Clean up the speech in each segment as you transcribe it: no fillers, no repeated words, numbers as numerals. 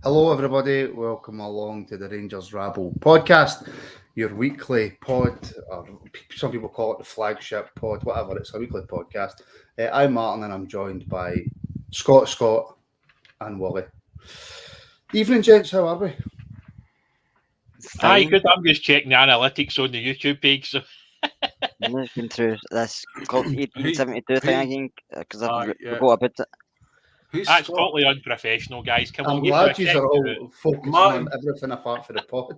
Hello, everybody. Welcome along to the Rangers Rabble podcast, your weekly pod, or some people call it the flagship pod, whatever. It's a weekly podcast. I'm Martin, and I'm joined by Scott, and Wally. Evening, gents. How are we? Hi, good. I'm just checking the analytics on the YouTube page. So I'm looking through this called 1872 thing again because I've forgot about it. That's totally unprofessional, guys. Come on, I'm glad you are all focusing on everything apart from the pod.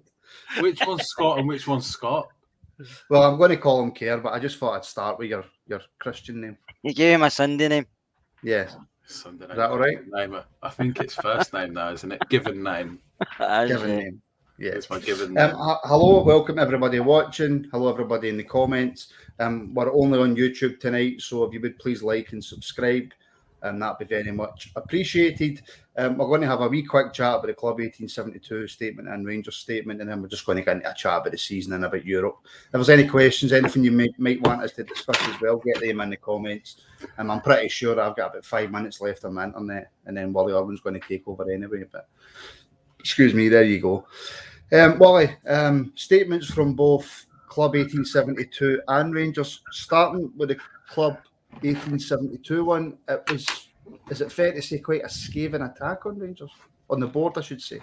Which one's Scott and which one's Scott? Well, I'm going to call him Kerr, but I just thought I'd start with your Christian name. You gave him a Sunday name. Yes. Sunday name. Is that all right? Name. I think it's first name now, isn't it? Given name. Given name. Yeah, it's my given name. Hello, welcome everybody watching. Hello, everybody in the comments. We're only on YouTube tonight, so if you would please like and subscribe, that'd be very much appreciated. We're going to have a wee quick chat about the Club 1872 statement and Rangers statement, and then we're just going to get into a chat about the season and about Europe. If there's any questions, anything you might want us to discuss as well, get them in the comments. I'm pretty sure I've got about 5 minutes left on my internet, and then Wally Irwin's going to take over anyway. But excuse me, there you go. Wally, statements from both Club 1872 and Rangers, starting with the Club 1872 one. Is it fair to say, quite a scathing attack on Rangers? On the board, I should say.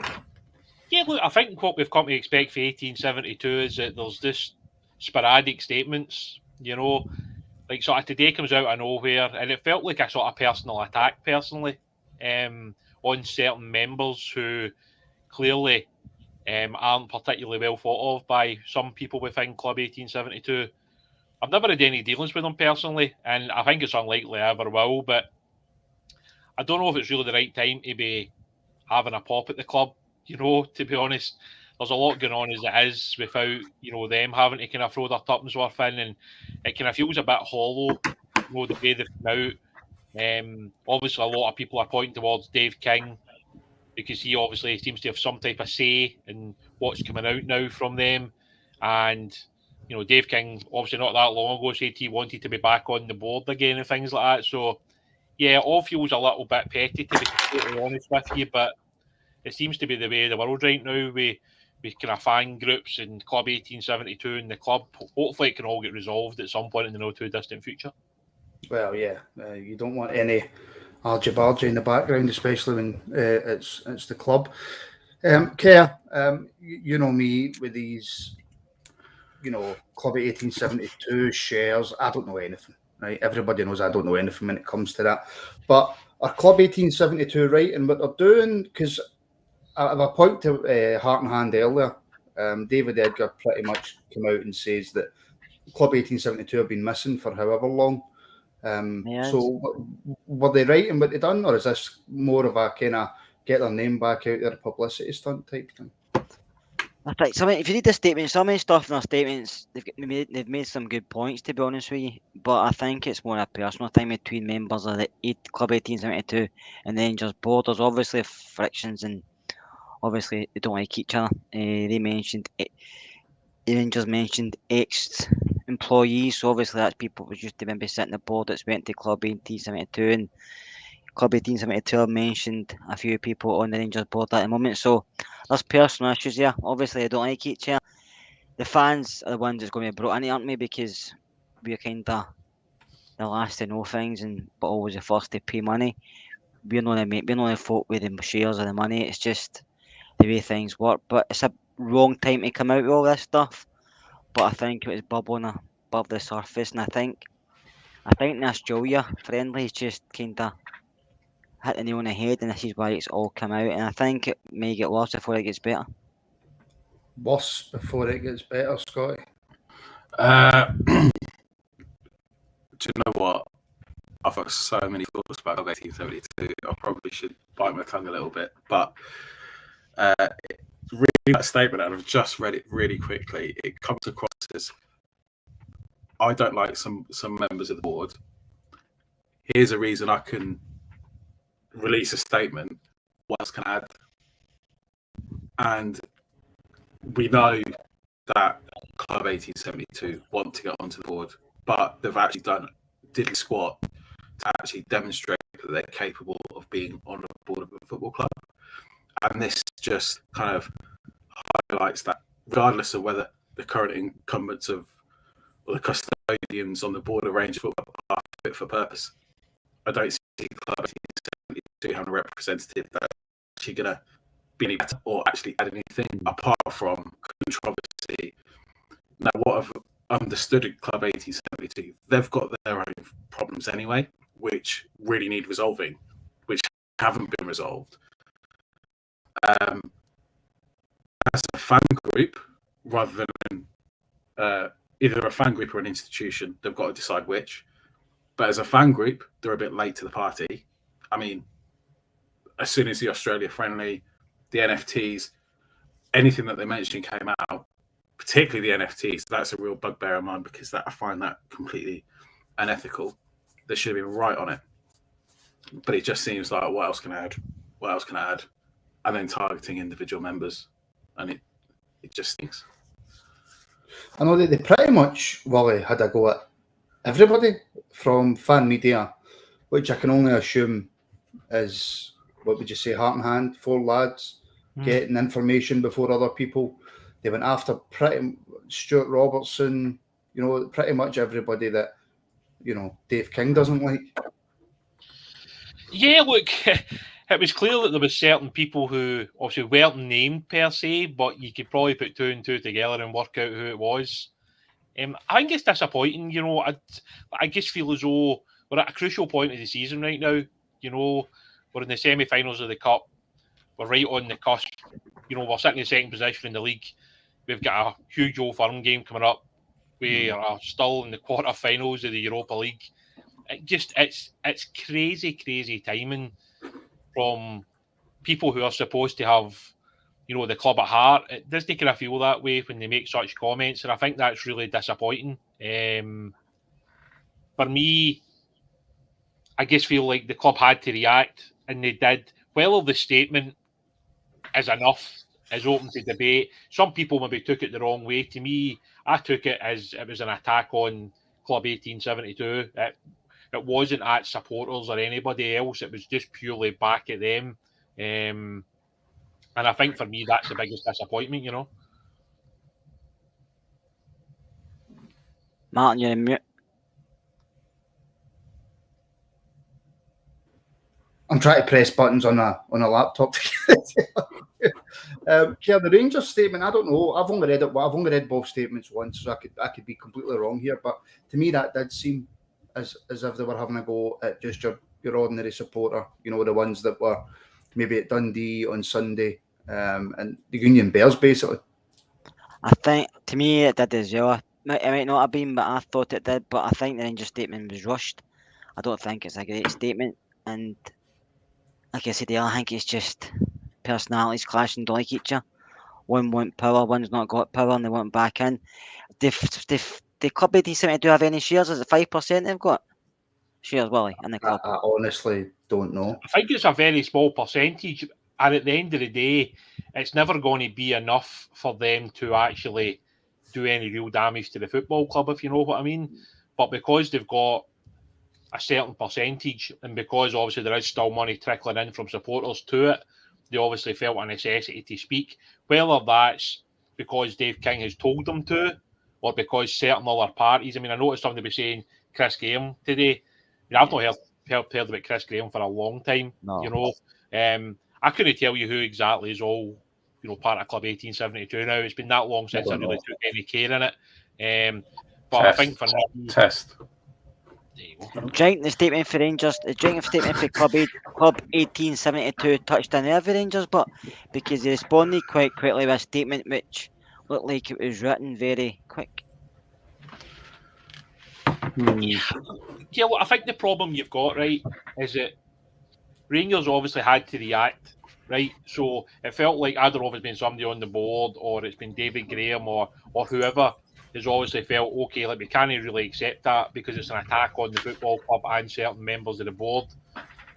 Yeah, look, I think what we've come to expect for 1872 is that there's this sporadic statements, like sort of today comes out of nowhere, and it felt like a sort of personal attack, personally, on certain members who clearly aren't particularly well thought of by some people within Club 1872. I've never had any dealings with them personally, and I think it's unlikely I ever will, but I don't know if it's really the right time to be having a pop at the club, to be honest. There's a lot going on as it is without, them having to kind of throw their tuppence worth in, and it kind of feels a bit hollow, the way they've come out. Obviously, a lot of people are pointing towards Dave King, because he obviously seems to have some type of say in what's coming out now from them. And, Dave King, obviously not that long ago, said he wanted to be back on the board again and things like that. So, yeah, it all feels a little bit petty, to be completely honest with you, but it seems to be the way of the world right now with kind of fan groups and Club 1872 and the club. Hopefully it can all get resolved at some point in the not-too-distant future. Well, yeah, you don't want any argy-bargy in the background, especially when it's the club. Kerr, you know me with these, Club 1872 shares. I don't know anything, right? Everybody knows I don't know anything when it comes to that. But are Club 1872 right in what they're doing? Because I have a point to Heart and Hand earlier. David Edgar pretty much came out and says that Club 1872 have been missing for however long. So were they right in what they done, or is this more of a kind of get their name back out there, publicity stunt type thing? I think if you read the statement, some of the stuff in their statements, they've made some good points, to be honest with you. But I think it's more a personal thing between members of the Club 1872 and the Rangers board. There's obviously frictions, and obviously they don't like each other. The Rangers mentioned ex-employees, so obviously that's people who used to maybe sit in the board that's went to Club 1872, and Club 1872 have mentioned a few people on the Rangers board at the moment. So there's personal issues here. Obviously, they don't like each other. The fans are the ones that's going to be brought in, aren't we? Because we're kind of the last to know things, but always the first to pay money. We're not the folk with the shares or the money. It's just the way things work. But it's a wrong time to come out with all this stuff. But I think it was bubbling above the surface, and I think the Australia friendly is just kind of hit the nail on the head, and this is why it's all come out. And I think it may get worse before it gets better. Worse before it gets better, Scotty? Do you know what? I've got so many thoughts about 1872. I probably should bite my tongue a little bit, but reading that statement, and I've just read it really quickly, it comes across as I don't like some members of the board. Here's a reason I can release a statement. What else can I add? And we know that Club 1872 want to get onto the board, but they've actually done diddly squat to actually demonstrate that they're capable of being on the board of a football club. And this just kind of highlights that, regardless of whether the current incumbents or the custodians on the board of Rangers football are fit for purpose. I don't see Club 1872 having a representative that's actually going to be any better or actually add anything apart from controversy. Now, what I've understood at Club 1872, they've got their own problems anyway, which really need resolving, which haven't been resolved. As a fan group, rather than either a fan group or an institution, they've got to decide which. But as a fan group, they're a bit late to the party. I mean, as soon as the Australia friendly, the NFTs, anything that they mentioned came out, particularly the NFTs, that's a real bugbear of mine because I find that completely unethical. They should have been right on it. But it just seems like, what else can I add? What else can I add? And then targeting individual members. And it just stinks. I know that they pretty much, Wally, had a go at everybody from fan media, which I can only assume is, what would you say, heart and hand, 4 lads getting information before other people. They went after Stuart Robertson, pretty much everybody that, Dave King doesn't like. Yeah, look, it was clear that there was certain people who obviously weren't named per se, but you could probably put 2 and 2 together and work out who it was. I think it's disappointing, I just feel as though we're at a crucial point of the season right now. We're in the semi-finals of the Cup. We're right on the cusp. We're sitting in second position in the league. We've got a huge Old Firm game coming up. We are still in the quarter-finals of the Europa League. It's crazy timing from people who are supposed to have, the club at heart. It does kind of feel that way when they make such comments, and I think that's really disappointing. For me, I just feel like the club had to react, and they did. Whether the statement is enough is open to debate. Some people maybe took it the wrong way. To me, I took it as it was an attack on Club 1872. It wasn't at supporters or anybody else. It was just purely back at them. And I think for me, that's the biggest disappointment, Martin, you're in mute. I'm trying to press buttons on a laptop. The Rangers statement, I don't know. I've only read both statements once, so I could be completely wrong here. But to me, that did seem as if they were having a go at just your ordinary supporter. The ones that were maybe at Dundee on Sunday, and the Union Bears, basically. I think, to me, it did as well. It might not have been, but I thought it did. But I think the Rangers statement was rushed. I don't think it's a great statement. And like I said, I think it's just personalities clashing, don't like each other. One want power, one's not got power, and they want back in. The Club 1872 have any shares? Is it 5% they've got shares, Willie, in the club? I honestly don't know. I think it's a very small percentage, and at the end of the day, it's never going to be enough for them to actually do any real damage to the football club, if you know what I mean. But because they've got a certain percentage, and because obviously there is still money trickling in from supporters to it, they obviously felt a necessity to speak. Whether that's because Dave King has told them to, or because certain other parties. I mean, I noticed somebody was saying Chris Graham today. I've not heard about Chris Graham for a long time. No. I couldn't tell you who exactly is all part of Club 1872 now. It's been that long since I really took any care in it. But I think for me, test. Drinking the statement for Rangers, the drinking statement for Club 1872 touched on every Rangers, but because they responded quite quickly with a statement which looked like it was written very quick. Yeah, well, I think the problem you've got, right, is that Rangers obviously had to react, right? So it felt like either of it's been somebody on the board, or it's been David Graham, or whoever has obviously felt, okay, like we can't really accept that because it's an attack on the football club and certain members of the board.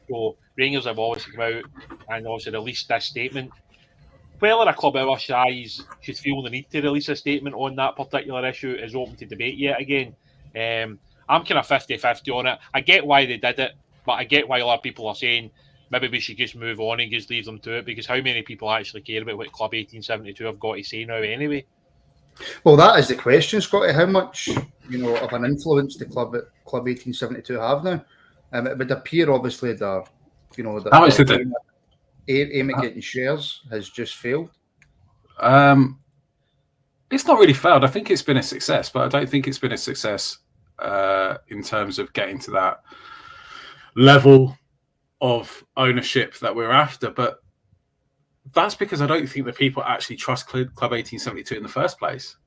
So Rangers have obviously come out and obviously released this statement. Whether a club our size should feel the need to release a statement on that particular issue is open to debate yet again. I'm kind of 50-50 on it. I get why they did it, but I get why a lot of people are saying maybe we should just move on and just leave them to it, because how many people actually care about what Club 1872 have got to say now anyway? Well, that is the question, Scotty. How much, of an influence the Club 1872 have now? It would appear, obviously, that How much did they? aim at getting shares has just failed. It's not really failed. I think it's been a success, but I don't think it's been a success in terms of getting to that level of ownership that we're after. But that's because I don't think that people actually trust Club 1872 in the first place.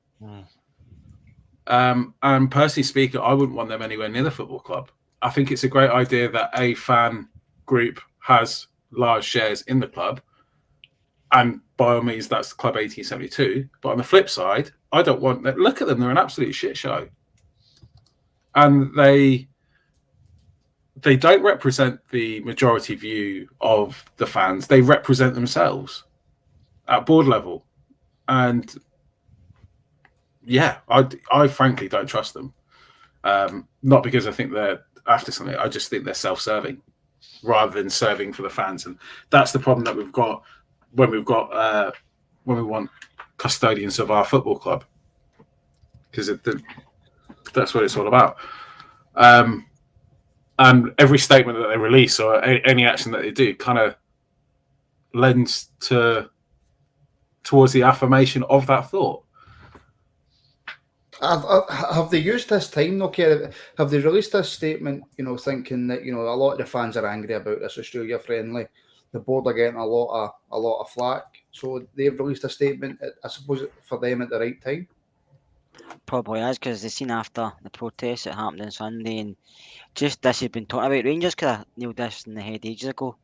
And personally speaking, I wouldn't want them anywhere near the football club. I think it's a great idea that a fan group has large shares in the club, and by all means, that's Club 1872. But on the flip side, I don't want that. Look at them; they're an absolute shit show, and they don't represent the majority view of the fans. They represent themselves at board level, and yeah, I frankly don't trust them. Not because I think they're after something. I just think they're self-serving rather than serving for the fans, and that's the problem that we've got when we want custodians of our football club, because that's what it's all about. And every statement that they release or any action that they do kind of lends towards the affirmation of that thought. Have they used this time, okay? Have they released this statement, thinking that, a lot of the fans are angry about this Australia friendly? The board are getting a lot of flack. So they've released a statement, I suppose, for them at the right time? Probably is, because they seen after the protests that happened on Sunday, and just this has been talking about. Rangers could have nailed this in the head ages ago,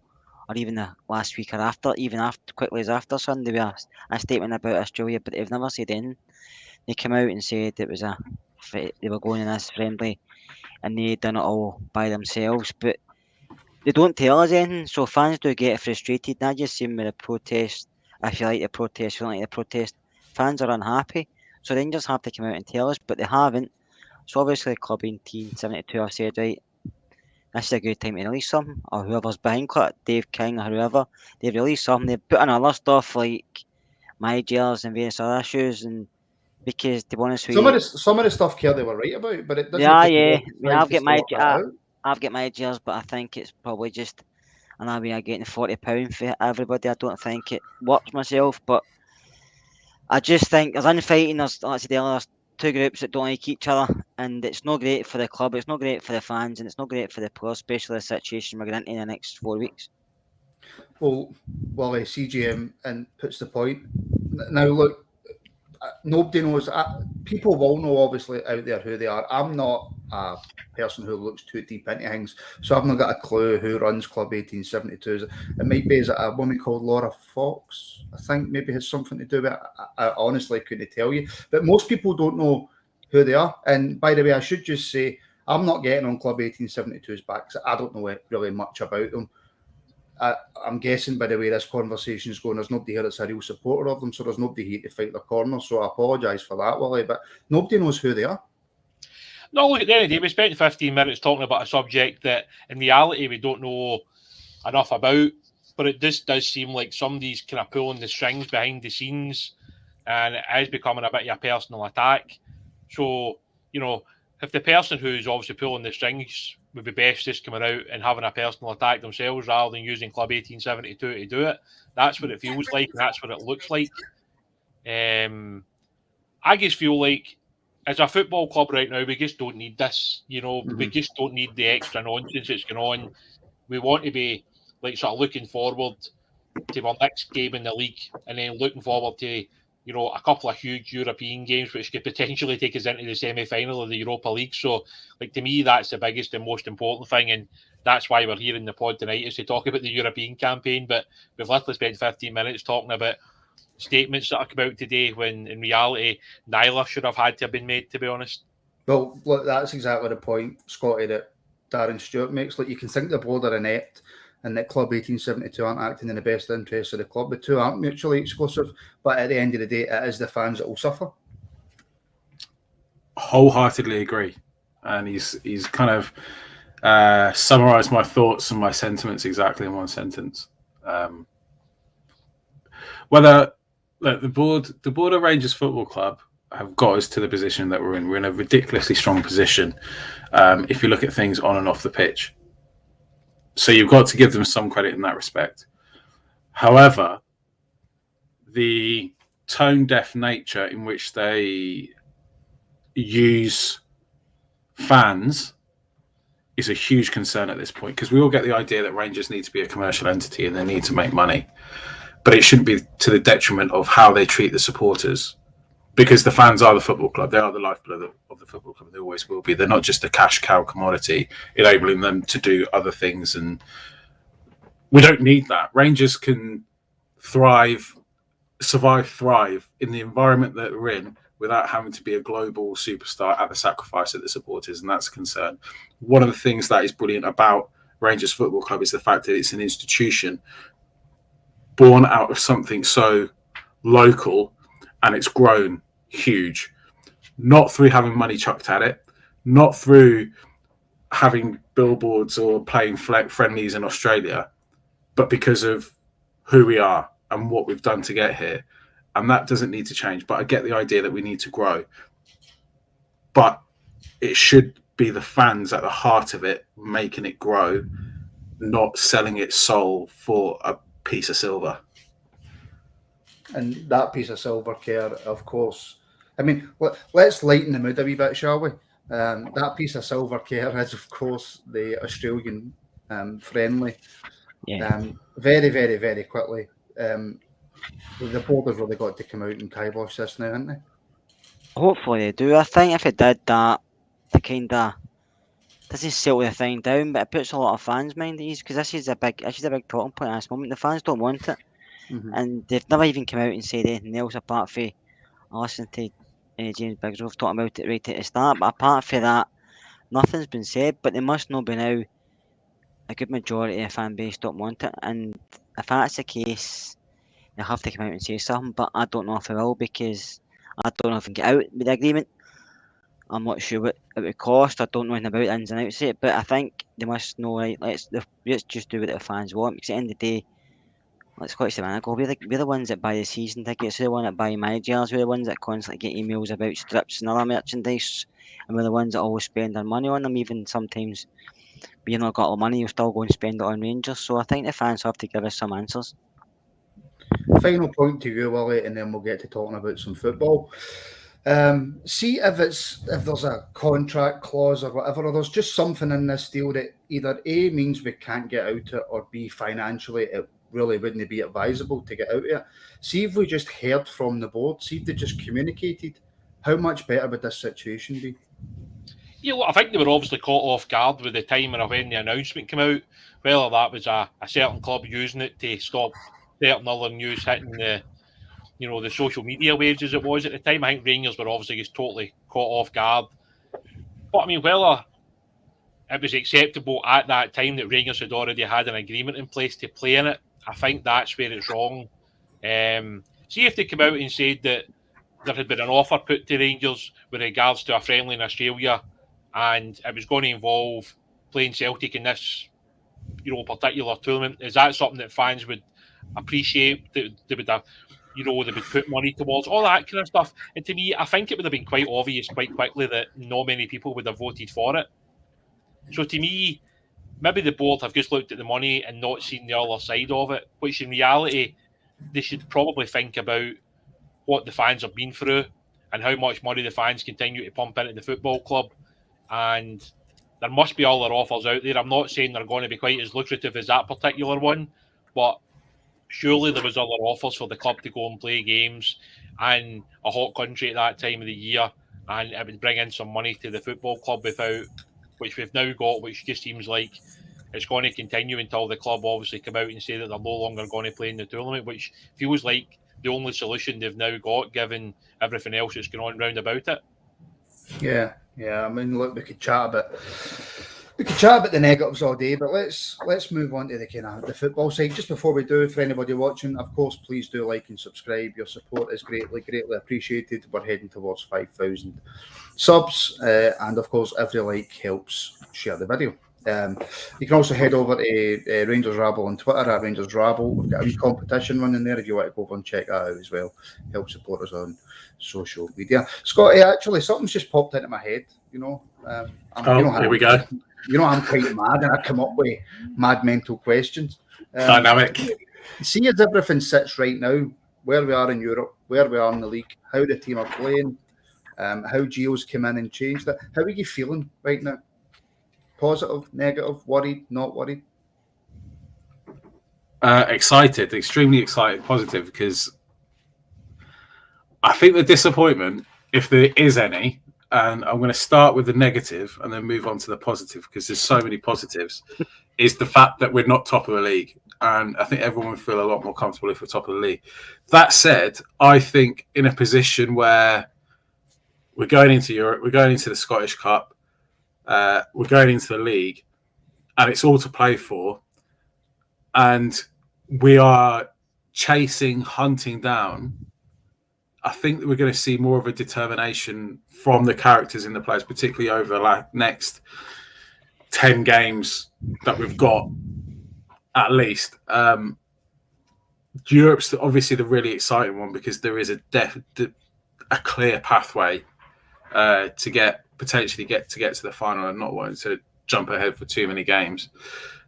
or even the last week or after, even after quickly as after Sunday, with a statement about Australia, but they've never said anything. They came out and said it was they were going in this friendly, and they done it all by themselves, but they don't tell us anything, so fans do get frustrated. And I just seen with the protest, if you like the protest, if you don't like the protest, fans are unhappy. So Rangers have to come out and tell us, but they haven't. So obviously Club 1872 have said, right, this is a good time to release something, or whoever's behind it, Dave King or whoever, they've released something, they've put in other stuff like my jails and various other issues, and because to be honest with you, some of the stuff Kerr they were right about, but it doesn't yeah, take yeah. a lot of time to sort that out. I've got my jails, but I think it's probably just another way of getting £40 for everybody. I don't think it works myself, but I just think there's infighting. There's, like I said earlier, there's two groups that don't like each other, and it's not great for the club, it's not great for the fans, and it's not great for the players, especially the situation we're going into in the next 4 weeks. Well, CGM and puts the point. Now, look, nobody knows. People will know, obviously, out there who they are. I'm not a person who looks too deep into things, so I've not got a clue who runs Club 1872. It might be a woman called Laura Fox, I think, maybe has something to do with it. I honestly couldn't tell you. But most people don't know who they are. And by the way, I should just say, I'm not getting on Club 1872's back, because I don't know really much about them. I'm guessing by the way this conversation is going, there's nobody here that's a real supporter of them, so there's nobody here to fight their corner. So I apologise for that, Willie, but nobody knows who they are. No, look, at the end of the day, we spent 15 minutes talking about a subject that in reality we don't know enough about, but it just does seem like somebody's kind of pulling the strings behind the scenes, and it is becoming a bit of a personal attack. So, if the person who's obviously pulling the strings would be best just coming out and having a personal attack themselves rather than using Club 1872 to do it, that's what it feels like, and that's what it looks like. I just feel like as a football club right now, we just don't need this. We just don't need the extra nonsense that's going on. We want to be like sort of looking forward to our next game in the league, and then looking forward to a couple of huge European games which could potentially take us into the semi-final of the Europa League. So, like, to me, that's the biggest and most important thing, and that's why we're here in the pod tonight, is to talk about the European campaign. But we've literally spent 15 minutes talking about statements that are come out today when, in reality, neither should have had to have been made, to be honest. Well, look, that's exactly the point, Scotty, that Darren Stewart makes. Like, you can think the board are inept and that Club 1872 aren't acting in the best interest of the club. The two aren't mutually exclusive, but at the end of the day, it is the fans that will suffer. Wholeheartedly agree. And he's kind of Summarise my thoughts and my sentiments exactly in one sentence. The board of Rangers Football Club have got us to the position that we're in. We're in a ridiculously strong position if you look at things on and off the pitch. So you've got to give them some credit in that respect. However, the tone-deaf nature in which they use fans is a huge concern at this point, because we all get the idea that Rangers need to be a commercial entity and they need to make money. But it shouldn't be to the detriment of how they treat the supporters, because the fans are the football club. They are the lifeblood of the football club. They always will be. They're not just a cash cow commodity, enabling them to do other things. And we don't need that. Rangers can thrive in the environment that we're in without having to be a global superstar at the sacrifice of the supporters. And that's a concern. One of the things that is brilliant about Rangers Football Club is the fact that it's an institution born out of something so local, and it's grown huge, not through having money chucked at it, not through having billboards or playing friendlies in Australia, but because of who we are and what we've done to get here. And that doesn't need to change. But I get the idea that we need to grow. But it should be the fans at the heart of it, making it grow, not selling its soul for a piece of silver. And that piece of silver, Kerr, of course. I mean, let's lighten the mood a wee bit, shall we? That piece of silver, Kerr, is, of course, the Australian friendly. Yeah. Very, very, very quickly. The board have really got to come out and kibosh this now, haven't they? Hopefully they do. I think if it did that, it kind of doesn't settle the thing down, but it puts a lot of fans' mind at ease, because this is a big talking point at this moment. The fans don't want it, and they've never even come out and said anything else apart from I listened to James Bigsgrove talking about it right at the start. But apart from that, nothing's been said. But they must know by now a good majority of the fan base don't want it, and if that's the case, they have to come out and say something. But I don't know if they will, because I don't know if they can get out with the agreement. I'm not sure what it would cost. I don't know anything about the ins and outs of it, but I think they must know, right, let's just do what the fans want, because at the end of the day, let's go to the we're the ones that buy the season tickets, we're the ones that buy managers, we're the ones that constantly get emails about strips and other merchandise, and we're the ones that always spend our money on them. Even sometimes when you've not got all the money, you'll still go and spend it on Rangers. So I think the fans have to give us some answers. Final point to you, Willie, and then we'll get to talking about some football. See if there's a contract clause or whatever, or there's just something in this deal that either A, means we can't get out of it, or B, financially it really wouldn't be advisable to get out of it. See if we just heard from the board, see if they just communicated, how much better would this situation be? Yeah, well, I think they were obviously caught off guard with the timing of when the announcement came out, whether that was a certain club using it to stop certain other news hitting the social media waves as it was at the time. I think Rangers were obviously just totally caught off guard. But I mean, whether it was acceptable at that time that Rangers had already had an agreement in place to play in it, I think that's where it's wrong. See if they come out and said that there had been an offer put to Rangers with regards to a friendly in Australia, and it was going to involve playing Celtic in this, particular tournament. Is that something that fans would appreciate? They would have, they would put money towards all that kind of stuff. And to me, I think it would have been quite obvious quite quickly that not many people would have voted for it. So to me, maybe the board have just looked at the money and not seen the other side of it, which in reality, they should probably think about what the fans have been through and how much money the fans continue to pump into the football club. And there must be other offers out there. I'm not saying they're going to be quite as lucrative as that particular one, but surely there was other offers for the club to go and play games in a hot country at that time of the year, and it would bring in some money to the football club which we've now got, which just seems like it's going to continue until the club obviously come out and say that they're no longer going to play in the tournament, which feels like the only solution they've now got, given everything else that's going on round about it. Yeah. I mean, look, we could chat about the negatives all day, but let's move on to the football side. Just before we do, for anybody watching, of course, please do like and subscribe. Your support is greatly appreciated. We're heading towards 5,000 subs, and of course, every like helps. Share the video. You can also head over to Rangers Rabble on Twitter at Rangers Rabble. We've got a wee competition running there if you want to go over and check that out as well. Help support us on social media. Scotty, actually, something's just popped into my head. Here we go. You know, I'm quite mad and I come up with mad mental questions. Dynamic. See as everything sits right now, where we are in Europe, where we are in the league, how the team are playing, how Gio's come in and changed it. How are you feeling right now? Positive, negative, worried, not worried? Excited, extremely excited, positive, because I think the disappointment, if there is any, and I'm going to start with the negative and then move on to the positive because there's so many positives, is the fact that we're not top of the league. And I think everyone would feel a lot more comfortable if we're top of the league. That said, I think in a position where we're going into Europe, we're going into the Scottish Cup, we're going into the league, and it's all to play for, and we are hunting down, I think that we're going to see more of a determination from the characters in the players, particularly over the next 10 games that we've got, at least. Europe's obviously the really exciting one because there is a clear pathway to potentially get to the final and not wanting to jump ahead for too many games.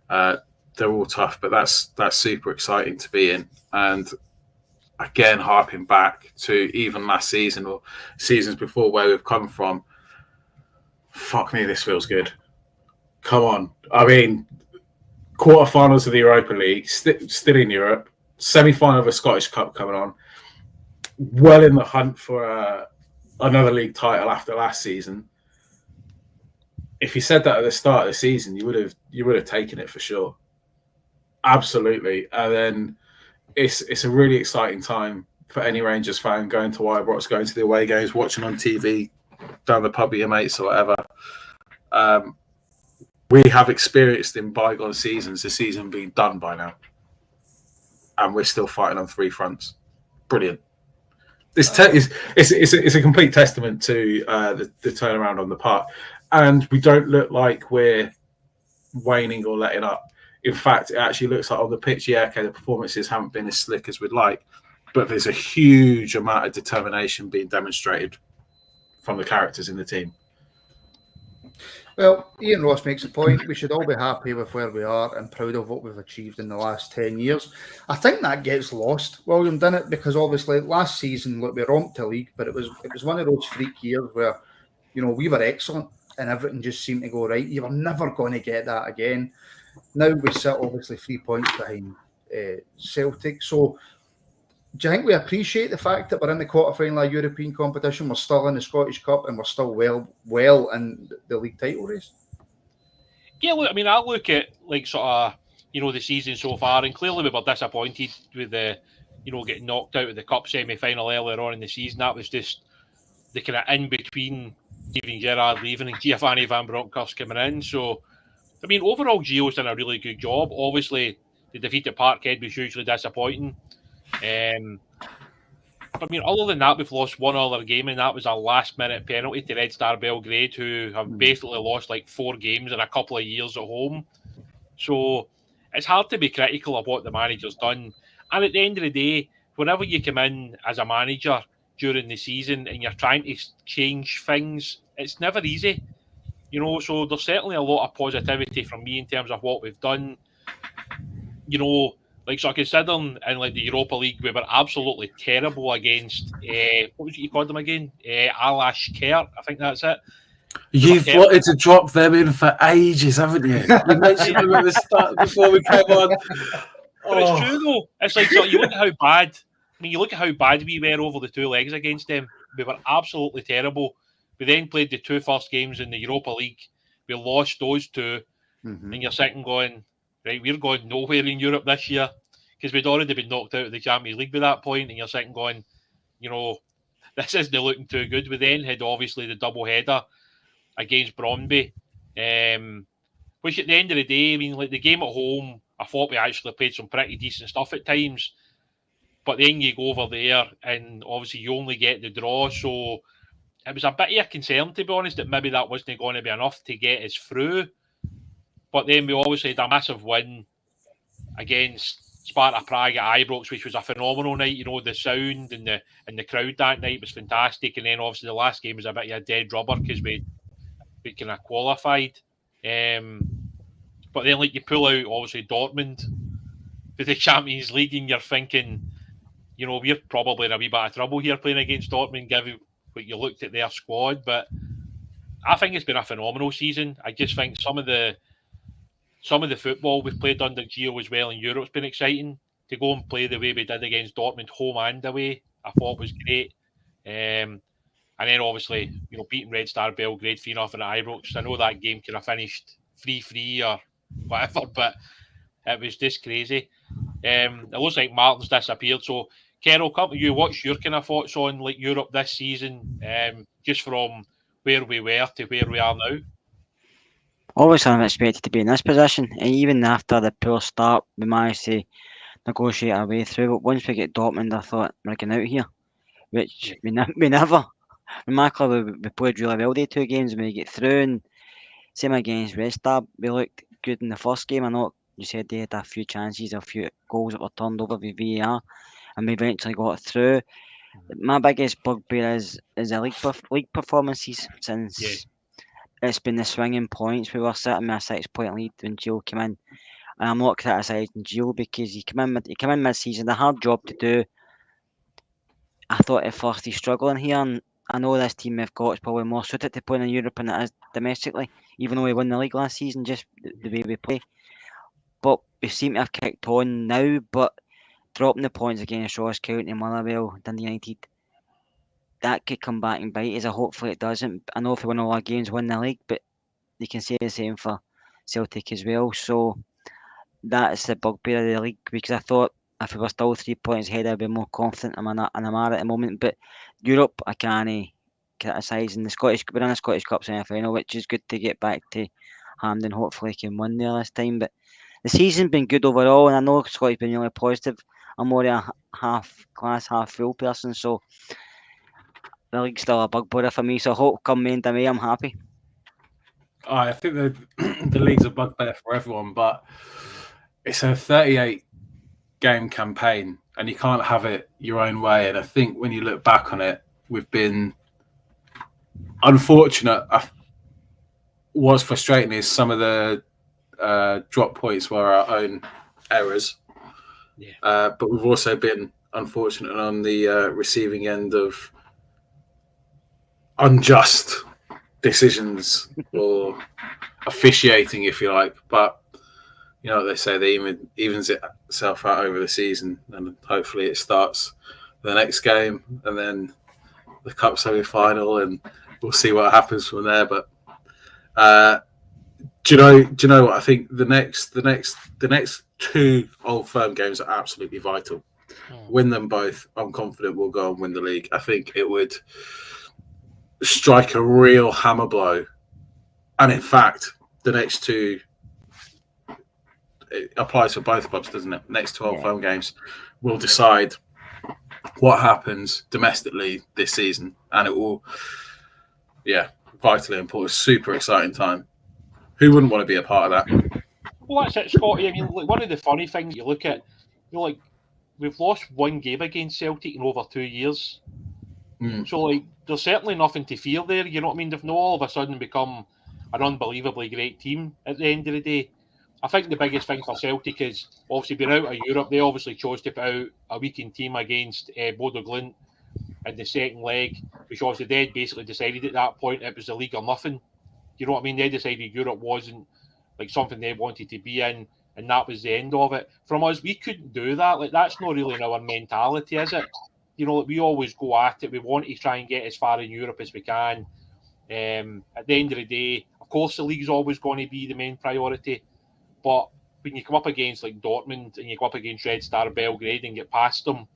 They're all tough, but that's super exciting to be in. And again, harping back to even last season or seasons before where we've come from, fuck me, this feels good. Come on. I mean, quarterfinals of the Europa League, still in Europe, semi-final of a Scottish Cup coming on, well in the hunt for another league title after last season. If you said that at the start of the season, you would have taken it for sure. Absolutely. And then it's a really exciting time for any Rangers fan going to Ibrox, going to the away games, watching on TV, down the pub with your mates or whatever. We have experienced in bygone seasons the season being done by now, and we're still fighting on three fronts. Brilliant. It's a complete testament to the turnaround on the part, and we don't look like we're waning or letting up. In fact, it actually looks like on the pitch, the performances haven't been as slick as we'd like, but there's a huge amount of determination being demonstrated from the characters in the team. Well, Ian Ross makes a point. We should all be happy with where we are and proud of what we've achieved in the last 10 years. I think that gets lost, William, didn't it? Because obviously last season, look, we romped the league, but it was one of those freak years where, we were excellent and everything just seemed to go right. You were never going to get that again. Now we sit obviously 3 points behind Celtic. So do you think we appreciate the fact that we're in the quarterfinal of European competition, we're still in the Scottish Cup, and we're still well in the league title race? Yeah, look, I mean, I look at the season so far, and clearly we were disappointed with the, getting knocked out of the cup semi-final earlier on in the season. That was just the kind of in between Steven Gerrard leaving and Giovanni Van Bronckhorst coming in. So, I mean, overall, Gio's done a really good job. Obviously, the defeat at Parkhead was hugely disappointing. But I mean, other than that, we've lost one other game, and that was a last-minute penalty to Red Star Belgrade, who have basically lost like 4 games in a couple of years at home. So it's hard to be critical of what the manager's done. And at the end of the day, whenever you come in as a manager during the season and you're trying to change things, it's never easy. So there's certainly a lot of positivity from me in terms of what we've done. Considering in the Europa League, we were absolutely terrible against what was it you called them again? Alash Kert, I think that's it. You've wanted to drop them in for ages, haven't you? You mentioned them at the start before we came on. But it's true though. It's you look at how bad. I mean, you look at how bad we were over the 2 legs against them. We were absolutely terrible. We then played the 2 first games in the Europa League. We lost those 2, and you're sitting going, right, we're going nowhere in Europe this year because we'd already been knocked out of the Champions League by that point, and you're sitting going, this isn't looking too good. We then had obviously the double header against Brøndby, which at the end of the day, I mean, the game at home, I thought we actually played some pretty decent stuff at times, but then you go over there and obviously you only get the draw, so it was a bit of a concern, to be honest, that maybe that wasn't going to be enough to get us through. But then we obviously had a massive win against Sparta Prague at Ibrox, which was a phenomenal night. You know, the sound and the crowd that night was fantastic. And then obviously the last game was a bit of a dead rubber because we kind of qualified. But then like you pull out obviously Dortmund for the Champions League, and you're thinking, you know, we're probably in a wee bit of trouble here playing against Dortmund, given what you looked at their squad. But I think it's been a phenomenal season. I just think some of the football we've played under Gio as well in Europe's been exciting. To go and play the way we did against Dortmund, home and away, I thought was great. And then obviously, you know, beating Red Star Belgrade 3-0 at Ibrox. I know that game could have finished 3-3 or whatever, but it was just crazy. It looks like Martin's disappeared. So, Carol, come to you. What's your kind of thoughts on like Europe this season, just from where we were to where we are now? Obviously, I'm expected to be in this position, and even after the poor start, we managed to negotiate our way through. But once we get Dortmund, I thought we're getting out of here, which we never. In my club, we played really well the 2 games, and we get through. And same against Red Star, we looked good in the first game. I know you said they had a few chances, a few goals that were turned over with VAR, and we eventually got through. My biggest bugbear is the league performances since it's been the swinging points. We were sitting with a 6-point lead when Gio came in, and I'm not criticising Gio because he came in mid-season, a hard job to do. I thought at first he's struggling here, and I know this team we've got is probably more suited to playing in Europe than it is domestically, even though we won the league last season, just the way we play. But we seem to have kicked on now, but dropping the points against Ross County, Motherwell, Dundee United, that could come back and bite us. Hopefully it doesn't. I know if we win all our games, win the league, but you can say the same for Celtic as well. So that's the bugbear of the league, because I thought if we were still 3 points ahead, I'd be more confident than I'm at the moment. But Europe, I can't criticise. In the Scottish, we're in the Scottish Cup semi-final, which is good to get back to Hampden. Hopefully, can win there this time. But the season's been good overall, and I know Scotty's been really positive. I'm more a half glass, half full person, so the league's still a bugbear for me. So I hope come May and May, I'm happy. I think the league's a bugbear for everyone, but it's a 38 game campaign, and you can't have it your own way. And I think when you look back on it, we've been unfortunate. What's frustrating is some of the drop points were our own errors, but we've also been unfortunate on the receiving end of unjust decisions or officiating, if you like. But you know what they say, they evens itself out over the season, and hopefully it starts the next game and then the cup semi-final, and we'll see what happens from there. But do you know what I think? The next 2 Old Firm games are absolutely vital. Win them both, I'm confident we'll go and win the league. I think it would strike a real hammer blow, and in fact, the next 2, it applies for both clubs, doesn't it? Next 12 home games will decide what happens domestically this season, and it will, vitally important. Super exciting time. Who wouldn't want to be a part of that? Well, that's it, Scotty. I mean, like, one of the funny things you look at, like, we've lost 1 game against Celtic in over 2 years. So, like, there's certainly nothing to fear there. You know what I mean? They've not all of a sudden become an unbelievably great team at the end of the day. I think the biggest thing for Celtic is obviously being out of Europe. They obviously chose to put out a weakened team against Bodo Glimt in the second leg, which obviously they had basically decided at that point it was the league or nothing. You know what I mean? They decided Europe wasn't like something they wanted to be in, and that was the end of it. From us, we couldn't do that. Like, that's not really in our mentality, is it? You know, we always go at it. We want to try and get as far in Europe as we can. At the end of the day, of course, the league's always going to be the main priority. But when you come up against like Dortmund and you go up against Red Star Belgrade and get past them,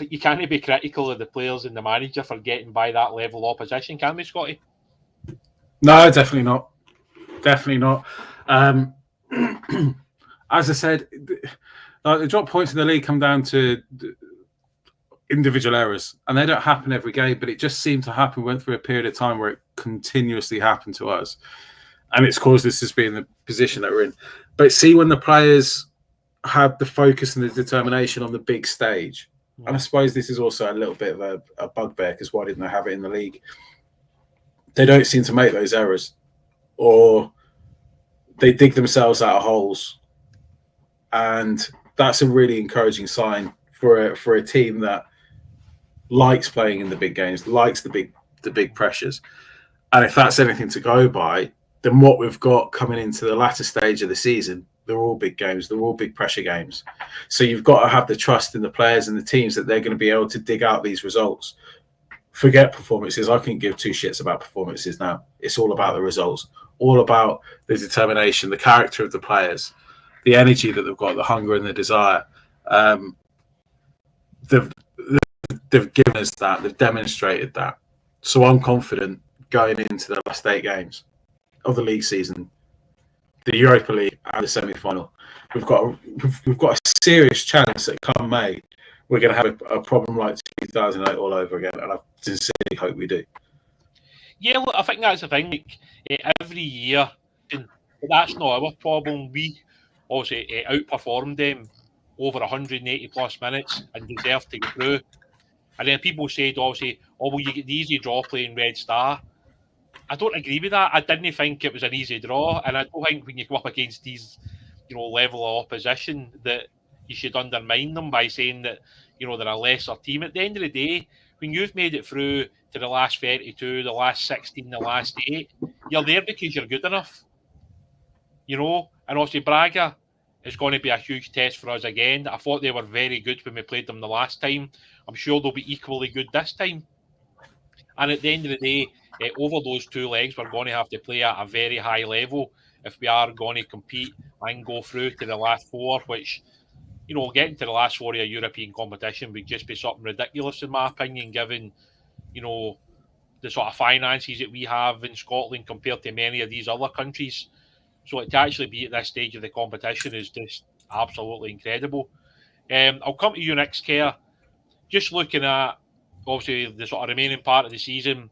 you can't be critical of the players and the manager for getting by that level of opposition, can we, Scotty? No, definitely not. Definitely not. As I said, the drop points in the league come down to individual errors, and they don't happen every game, but it just seemed to happen. Went through a period of time where it continuously happened to us. and it's caused us to be in the position that we're in. But see, when the players have the focus and the determination on the big stage, and I suppose this is also a little bit of a bugbear, because why didn't they have it in the league? They don't seem to make those errors, or they dig themselves out of holes, and that's a really encouraging sign for a team that likes playing in the big games, likes the big pressures. And if that's anything to go by, then what we've got coming into the latter stage of the season, they're all big games, they're all big pressure games. So you've got to have the trust in the players and the teams that they're going to be able to dig out these results. Forget performances. I can give two shits about performances now. It's all about the results, all about the determination, the character of the players, the energy that they've got, the hunger and the desire. They've given us that. They've demonstrated that. So I'm confident going into the last 8 games of the league season, the Europa League and the semi-final. We've got a serious chance that come May, we're going to have a problem like 2008 all over again, and I sincerely hope we do. Yeah, look, I think that's the thing. Like, every year, but that's not our problem. We obviously outperformed them over 180 plus minutes and deserved to get through. And then people said, obviously, oh, well, you get the easy draw playing Red Star. I don't agree with that. I didn't think it was an easy draw, and I don't think when you come up against these, level of opposition that you should undermine them by saying that, they're a lesser team. At the end of the day, when you've made it through to the last 32, the last 16, the last 8, you're there because you're good enough. And obviously Braga is going to be a huge test for us again. I thought they were very good when we played them the last time. I'm sure they'll be equally good this time. And at the end of the day, over those 2 legs, we're going to have to play at a very high level if we are going to compete and go through to the last 4, which, getting to the last 4 of a European competition would just be something ridiculous, in my opinion, given, the sort of finances that we have in Scotland compared to many of these other countries. So to actually be at this stage of the competition is just absolutely incredible. I'll come to you next, Kerr. Just looking at, obviously, the sort of remaining part of the season,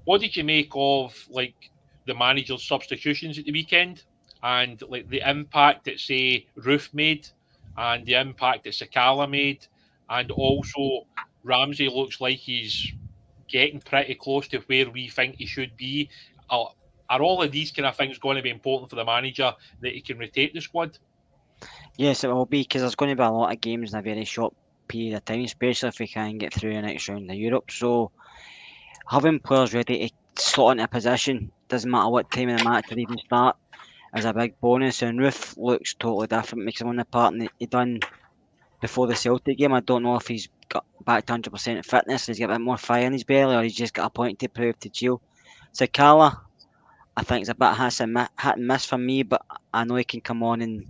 what did you make of, the manager's substitutions at the weekend and, the impact that, say, Roof made and the impact that Sakala made, and also Ramsey looks like he's getting pretty close to where we think he should be. Are all of these kind of things going to be important for the manager that he can rotate the squad? Yes, it will be, because there's going to be a lot of games in a very short period of time, especially if we can get through the next round of Europe. So having players ready to slot into a position, doesn't matter what time of the match or even start, is a big bonus. And Roof looks totally different because I'm on the part he done before the Celtic game. I don't know if he's got back to 100% fitness, he's got a bit more fire in his belly, or he's just got a point to prove to Gio. Sakala, I think it's a bit hit and miss for me, but I know he can come on and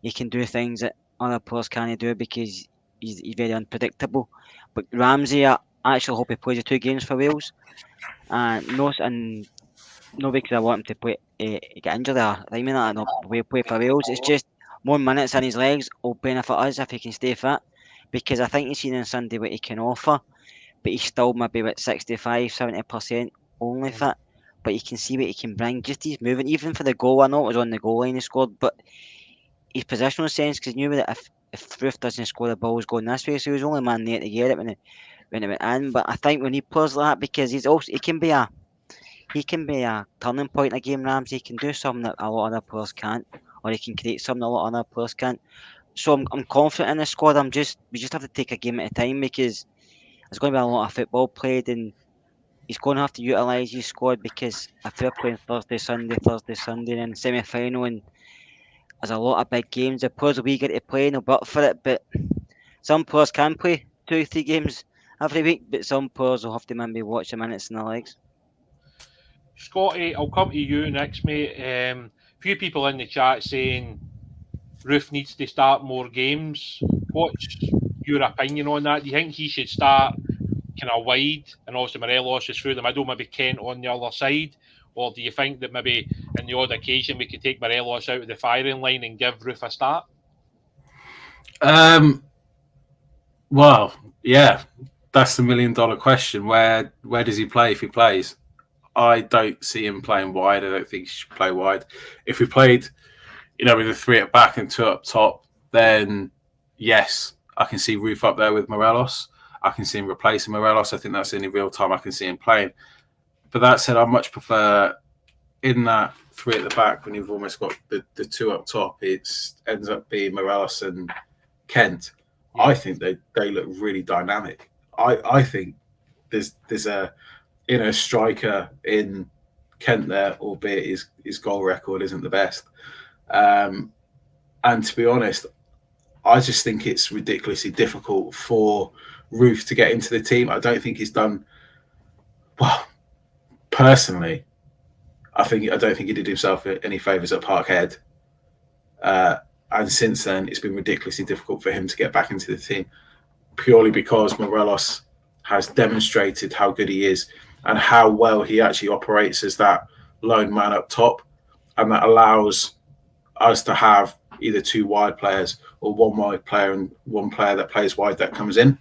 he can do things that other players can't do because he's very unpredictable. But Ramsey, I actually hope he plays the 2 games for Wales. No, because I want him to play, get injured or I mean that, no, play for Wales. It's just more minutes in his legs will benefit us if he can stay fit, because I think he's seen on Sunday what he can offer, but he's still maybe about 65-70% only fit. But you can see what he can bring. Just his moving, even for the goal. I know it was on the goal line he scored, but his positional sense, because he knew that if Roof doesn't score, the ball's going this way, so he was only man there to get it when it went in. But I think when he plays like that, because he can be a turning point in a game. Ramsey, he can do something that a lot of other players can't, or he can create something a lot of other players can't. So I'm confident in the squad. We just have to take a game at a time, because there's going to be a lot of football played, and he's going to have to utilise his squad, because if they're playing Thursday, Sunday, and then semi-final, and there's a lot of big games, the players we get to play and they'll be up for it. But some players can play 2 or 3 games every week, but some players will have to maybe watch the minutes in their legs. Scotty, I'll come to you next, mate. Few people in the chat saying Roof needs to start more games. What's your opinion on that? Do you think he should start kind of wide, and also Morelos is through the middle, maybe Kent on the other side? Or do you think that maybe in the odd occasion we could take Morelos out of the firing line and give Roof a start? Well, yeah, that's the $1 million question. Where does he play if he plays? I don't see him playing wide. I don't think he should play wide. If we played, with a 3 at back and 2 up top, then yes, I can see Roof up there with Morelos. I can see him replacing Morelos. I think that's the only real time I can see him playing. But that said, I much prefer in that 3 at the back when you've almost got the 2 up top, it ends up being Morelos and Kent. I think they look really dynamic. I think there's a striker in Kent there, albeit his goal record isn't the best. And to be honest, I just think it's ridiculously difficult for Roof to get into the team. I don't think he's done well. Personally, I don't think he did himself any favours at Parkhead. And since then, it's been ridiculously difficult for him to get back into the team, purely because Morelos has demonstrated how good he is and how well he actually operates as that lone man up top. And that allows us to have either 2 wide players or 1 wide player and 1 player that plays wide that comes in.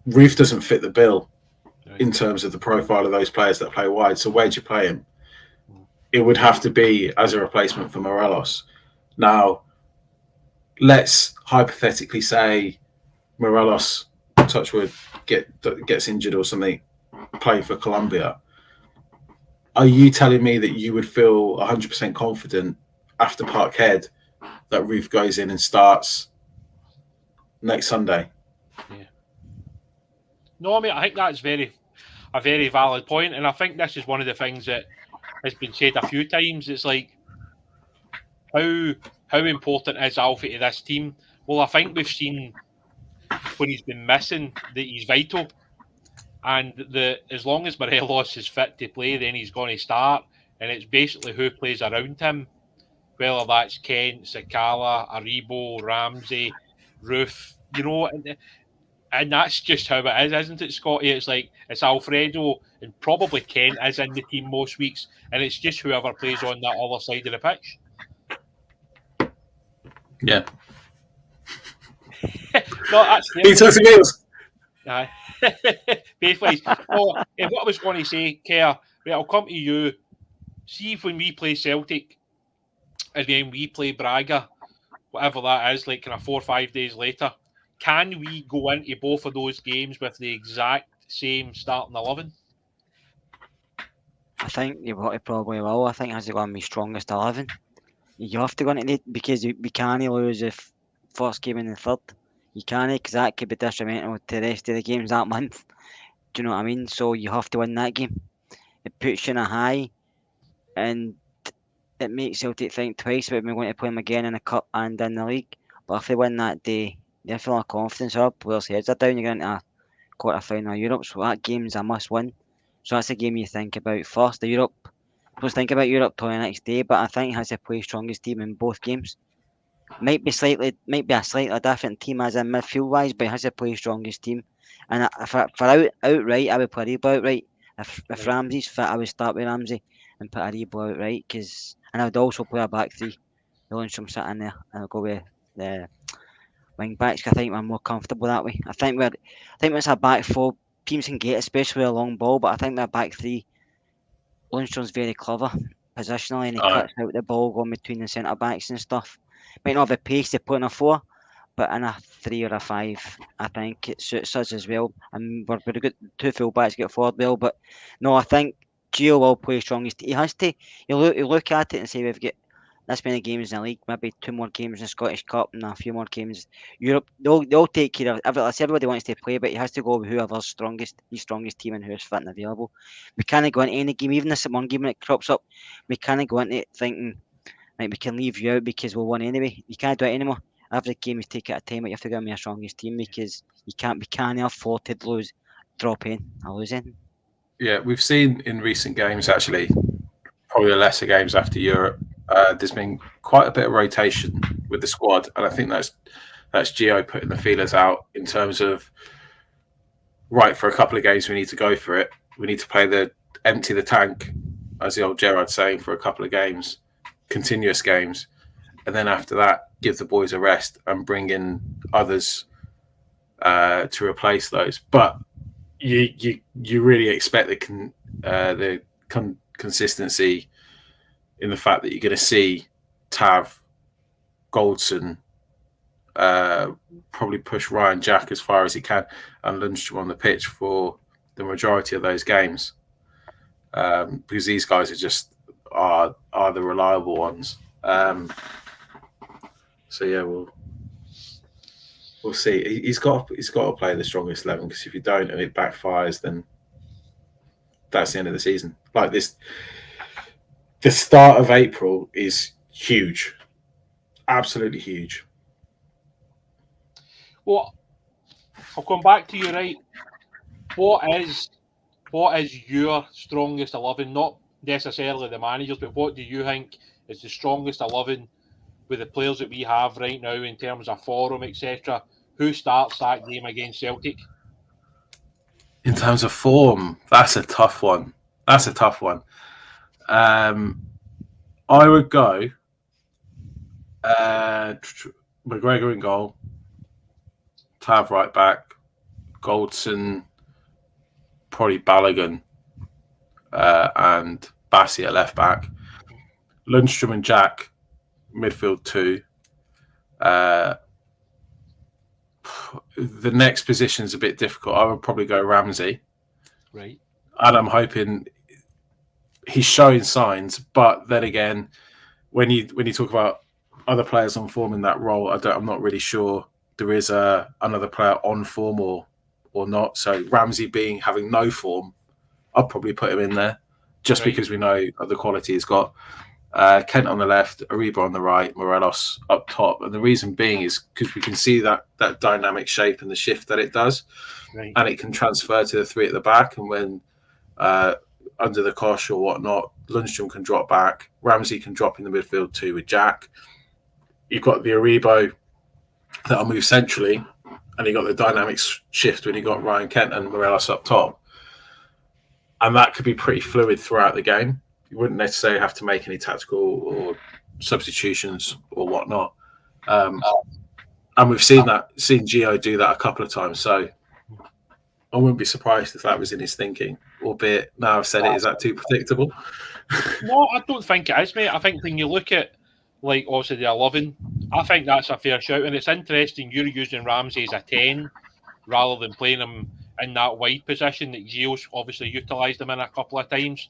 Roof doesn't fit the bill in terms of the profile of those players that play wide. So where'd you play him? It would have to be as a replacement for Morelos. Now, let's hypothetically say Morelos, touchwood, gets injured or something, playing for Colombia. Are you telling me that you would feel 100% confident after Parkhead that Roof goes in and starts next Sunday? Yeah. No, I mean, I think that's a very valid point, and I think this is one of the things that has been said a few times. It's like, how important is Alfie to this team? Well, I think we've seen when he's been missing that he's vital, and as long as Morelos is fit to play, then he's going to start, and it's basically who plays around him, whether that's Kent, Sakala, Aribo, Ramsey, Roof, and that's just how it is, isn't it, Scotty? It's like it's Alfredo and probably Kent is in the team most weeks, and it's just whoever plays on that other side of the pitch. Yeah. No, that's He took some meals. Aye. Basically. No, and what I was going to say, Kerr, right, I'll come to you. See if when we play Celtic and then we play Braga, whatever that is, like kind of 4 or 5 days later, can we go into both of those games with the exact same starting 11? I think you probably will. I think that's going to be strongest 11. You have to go into it because we can't lose the first game in the third. You can't, because that could be detrimental to the rest of the games that month. Do you know what I mean? So you have to win that game. It puts you in a high, and it makes Celtic think twice about me going to play them again in the cup and in the league. But if they win that day, they feel a confidence up. Players' heads are down. You're going into a quarter final of Europe, so that game's a must win. So that's a game you think about first. The Europe. Don't think about Europe till the next day, but I think it has to play strongest team in both games. Might be a slightly different team as in midfield wise, but it has to play strongest team. And for outright, I would play Aribo outright. If Ramsey's fit, I would start with Ramsey and put Aribo outright, and I would also play a back 3. The Lundstrom sitting there, and I'll go with the wing backs. I think I'm more comfortable that way. I think it's a back 4. Teams can get, especially with a long ball, but I think that back 3. Lundstrom's very clever positionally, and he cuts out the ball going between the centre backs and stuff. Might not have the pace to put in a 4, but in a 3 or a 5, I think it suits us as well. And we're very good. 2 full backs get forward well, but no, I think Gio will play strongest. He has to. You look at it and say we've got this many games in the league, maybe 2 more games in the Scottish Cup and a few more games Europe. They'll take care of everybody wants to play, but he has to go with whoever's strongest, his strongest team, and who's fit and available. We can't go into any game, even this one game that crops up. We can't go into it thinking like we can leave you out because we'll win anyway. You can't do it anymore. Every game you take it at a time, but you have to go with your strongest team because we can't afford to drop in or lose in. Yeah, we've seen in recent games, actually, probably the lesser games after Europe, there's been quite a bit of rotation with the squad, and I think that's Gio putting the feelers out in terms of, right, for a couple of games we need to go for it. We need to play empty the tank, as the old Gerard's saying, for a couple of games, continuous games, and then after that, give the boys a rest and bring in others to replace those. But you really expect the consistency in the fact that you're going to see Tav, Goldson, probably push Ryan Jack as far as he can, and Lundstrom on the pitch for the majority of those games, because these guys are the reliable ones. So yeah, we'll see. He's got to play the strongest 11, because if you don't and it backfires, then that's the end of the season. Like this, the start of April is huge, absolutely huge. Well, I'll come back to you, right? What is your strongest 11? Not necessarily the managers, but what do you think is the strongest 11 with the players that we have right now in terms of form, etc.? Who starts that game against Celtic? In terms of form, that's a tough one. I would go McGregor in goal, Tav right back, Goldson, probably Balogun, and Bassi at left back, Lundstrom and Jack midfield 2. The next position is a bit difficult. I would probably go Ramsey. Right. And I'm hoping he's showing signs, but then again, when you talk about other players on form in that role, I'm not really sure there is another player on form or not. So Ramsey having no form, I'll probably put him in there just because we know the quality he's got. Kent on the left, Ariba on the right, Morelos up top. And the reason being is because we can see that dynamic shape and the shift that it does. Right. And it can transfer to the 3 at the back. And when under the cosh or whatnot, Lundstrom can drop back. Ramsey can drop in the midfield too with Jack. You've got the Aribo that'll move centrally. And you got the dynamic shift when you got Ryan Kent and Morelos up top. And that could be pretty fluid throughout the game. You wouldn't necessarily have to make any tactical or substitutions or whatnot. And we've seen Gio do that a couple of times. So I wouldn't be surprised if that was in his thinking. Albeit, now I've said it, is that too predictable? No, I don't think it is, mate. I think when you look at, like, obviously the 11, I think that's a fair shout. And it's interesting you're using Ramsey as a 10 rather than playing him in that wide position that Gio's obviously utilised him in a couple of times.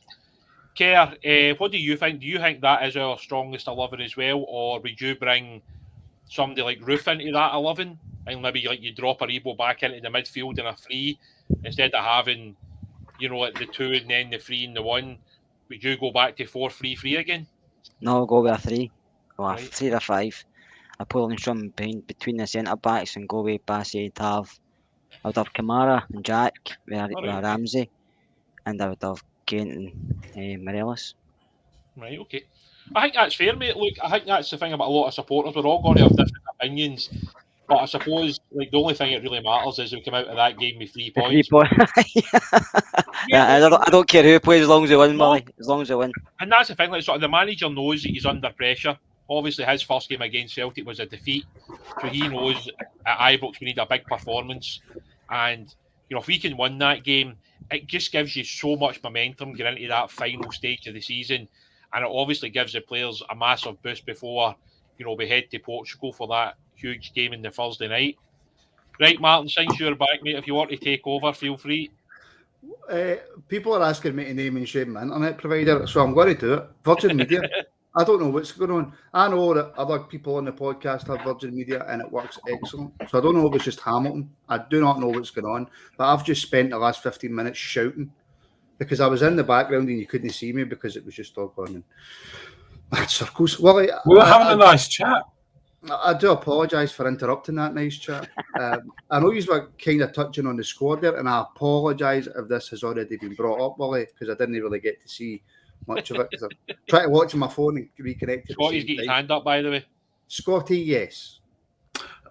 Kerr, what do you think? Do you think that is our strongest 11 as well, or would you bring somebody like Roof into that 11 and maybe like you drop Aribo back into the midfield in a 3 instead of having, like the 2 and then the 3 and the 1? Would you go back to 4-3-3 again? No, I'll go with a 3. Or a 3 or a 5. I pull Lundstrom between the centre backs and go with Bassi, Tav. I would have Kamara and Jack with Ramsey, and I would have Kent and Morelos. Right, okay. I think that's fair, mate. Look, I think that's the thing about a lot of supporters. We're all going to have different opinions, but I suppose the only thing that really matters is we come out of that game with 3 points. 3 points. I don't care who plays as long as they win, Molly. As long as they win. And that's the thing. Like, sort of the manager knows that he's under pressure. Obviously, his first game against Celtic was a defeat, so he knows at Ibrox we need a big performance. And if we can win that game, it just gives you so much momentum getting into that final stage of the season, and it obviously gives the players a massive boost before we head to Portugal for that huge game in the Thursday night. Right, Martin, since you're back, mate, if you want to take over, feel free. People are asking me to name and shame my internet provider, so I'm going to do it. Virgin Media. I don't know what's going on. I know that other people on the podcast have Virgin Media and it works excellent. So I don't know if it's just Hamilton. I do not know what's going on. But I've just spent the last 15 minutes shouting because I was in the background and you couldn't see me because it was just all going in circles. Well, we were having a nice chat. I do apologise for interrupting that nice chat. I know you were kind of touching on the squad there, and I apologise if this has already been brought up, Willie, because I didn't really get to see much of it because I'm trying to watch on my phone and reconnect it. Scotty's got his hand up, by the way. Scotty, yes.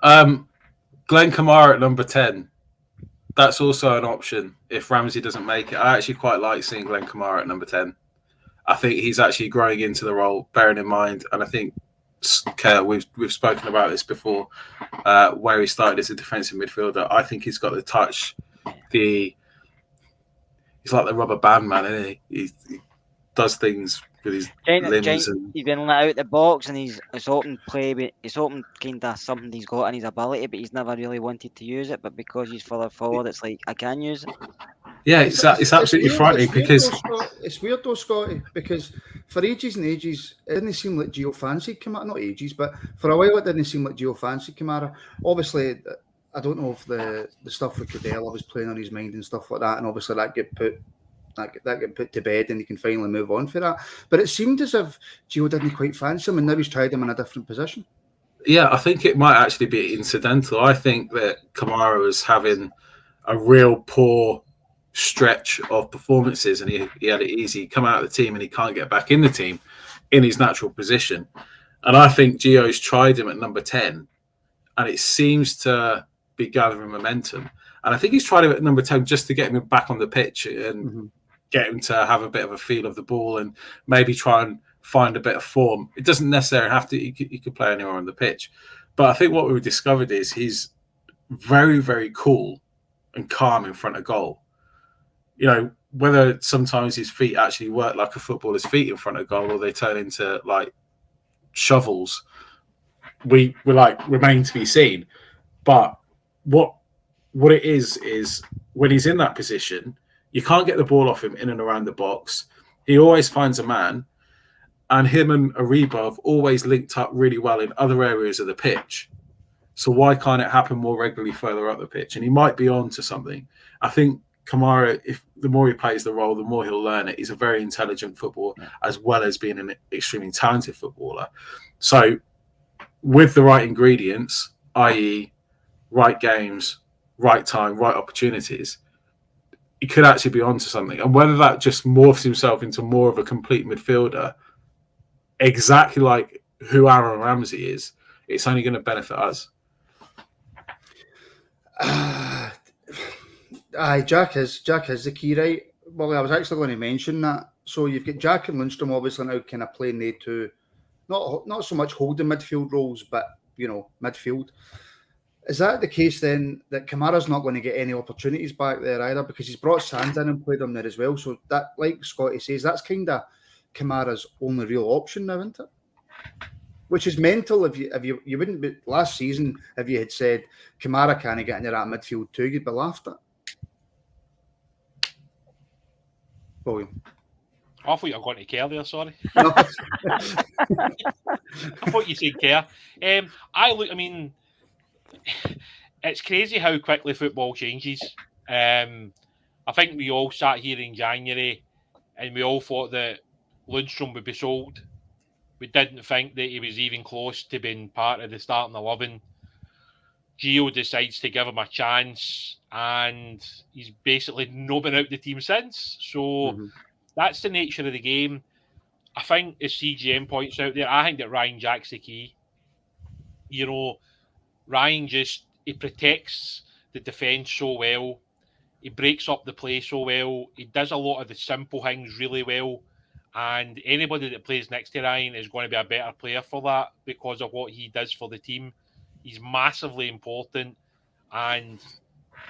Glenn Kamara at number 10. That's also an option if Ramsey doesn't make it. I actually quite like seeing Glenn Kamara at number 10. I think he's actually growing into the role, bearing in mind, and I think we've spoken about this before, where he started as a defensive midfielder. I think he's got the touch, the he's like the rubber band man, isn't he? He does things with his limbs and he's been let out the box and it's open play, but it's open kind of something he's got in his ability, but he's never really wanted to use it. But because he's further forward, it's like I can use it. yeah, it's absolutely frightening because it's weird though, Scotty, because for ages and ages it didn't seem like Gio fancied Kamara. Not ages, but for a while it didn't seem like Gio fancied Kamara. Obviously, I don't know if the stuff with Cadella was playing on his mind and stuff like that, and obviously that get put to bed and he can finally move on for that. But it seemed as if Gio didn't quite fancy him, and now he's tried him in a different position. Yeah, I think it might actually be incidental. I think that Kamara was having a real poor stretch of performances and he had it easy. Come out of the team and he can't get back in the team in his natural position. And I think Gio's tried him at number 10 and it seems to be gathering momentum. And I think he's tried him at number 10 just to get him back on the pitch and get him to have a bit of a feel of the ball and maybe try and find a bit of form. It doesn't necessarily have to, he could play anywhere on the pitch. But I think what we've discovered is he's very, very cool and calm in front of goal. You know, whether sometimes his feet actually work like a footballer's feet in front of goal or they turn into like shovels, we remain to be seen. But what it is when he's in that position, you can't get the ball off him in and around the box. He always finds a man, and him and Ariba have always linked up really well in other areas of the pitch. So why can't it happen more regularly further up the pitch? And he might be on to something. I think Kamara, if the more he plays the role, the more he'll learn it. He's a very intelligent footballer, as well as being an extremely talented footballer. So with the right ingredients, i.e. right games, right time, right opportunities, he could actually be onto something. And whether that just morphs himself into more of a complete midfielder, exactly like who Aaron Ramsey is, it's only going to benefit us. Jack is the key, right? Well, I was actually going to mention that. So you've got Jack and Lundstrom obviously now kind of playing they two, not so much holding midfield roles, but midfield. Is that the case then that Kamara's not going to get any opportunities back there either because he's brought Sands in and played him there as well? So that, like Scotty says, that's kind of Kamara's only real option now, isn't it? Which is mental. If you wouldn't be last season if you had said Kamara can't get into that midfield too, you'd be laughed at. William. I thought you were going to care there, sorry. No. I thought you said care. I mean, it's crazy how quickly football changes. I think we all sat here in January and we all thought that Lundstrom would be sold. We didn't think that he was even close to being part of the starting 11. Gio decides to give him a chance and he's basically not been out the team since. So that's the nature of the game. I think, as CGM points out there, I think that Ryan Jack's the key. Ryan he protects the defence so well. He breaks up the play so well. He does a lot of the simple things really well. And anybody that plays next to Ryan is going to be a better player for that because of what he does for the team. He's massively important. And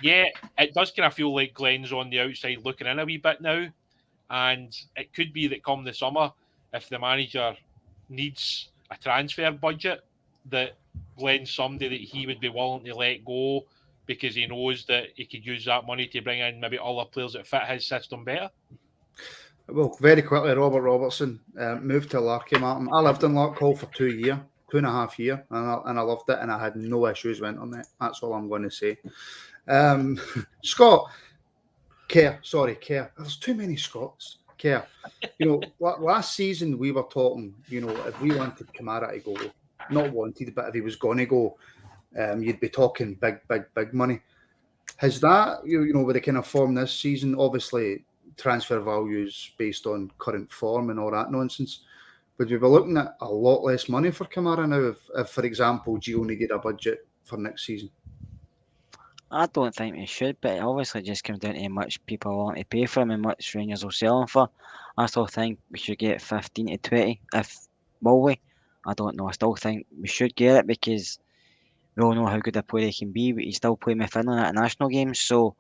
yeah, it does kind of feel like Glenn's on the outside looking in a wee bit now. And it could be that come the summer, if the manager needs a transfer budget, that Glenn's somebody that he would be willing to let go because he knows that he could use that money to bring in maybe other players that fit his system better. Well, very quickly, Robert Robertson moved to Larky, Martin. I lived in Larkhall for 2.5 years, and I loved it, and I had no issues went on that. That's all I'm going to say. Scott, Kerr. There's too many Scots. Kerr. Last season we were talking, if we wanted Kamara to go, not wanted, but if he was going to go, you'd be talking big money. Has that, with the kind of form this season, obviously transfer values based on current form and all that nonsense, would we be looking at a lot less money for Kamara now if for example, Gio needed a budget for next season? I don't think we should, but it obviously just comes down to how much people want to pay for him and much Rangers will sell him for. I still think we should get 15 to 20. Will we? I don't know. I still think we should get it because we all know how good a player he can be, but he's still playing with Finland at national games. So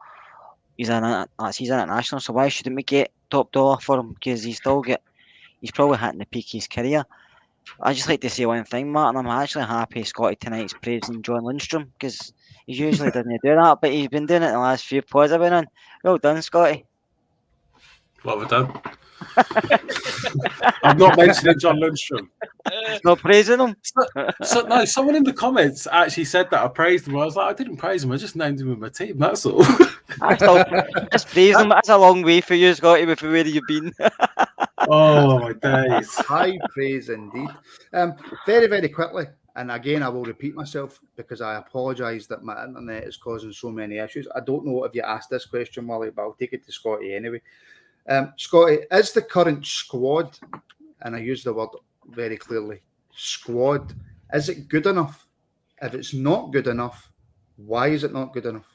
he's international, so why shouldn't we get top dollar for him? Because he's probably hitting the peak of his career. I just like to say one thing, Martin. I'm actually happy Scotty tonight's praising John Lundstrom because he usually doesn't do that, but he's been doing it in the last few pods I've been on. Well done, Scotty. What have I done? I'm not mentioning John Lundstrom. Not praising him. No, someone in the comments actually said that I praised him. I was like, I didn't praise him. I just named him in my team. That's all. Just praise him. That's a long way for you, Scotty, with where you've been. Oh my days! High praise indeed. Very, very quickly, and again, I will repeat myself because I apologise that my internet is causing so many issues. I don't know if you asked this question, Wally, but I'll take it to Scotty anyway. Scotty, is the current squad, and I use the word very clearly, squad, is it good enough? If it's not good enough, why is it not good enough?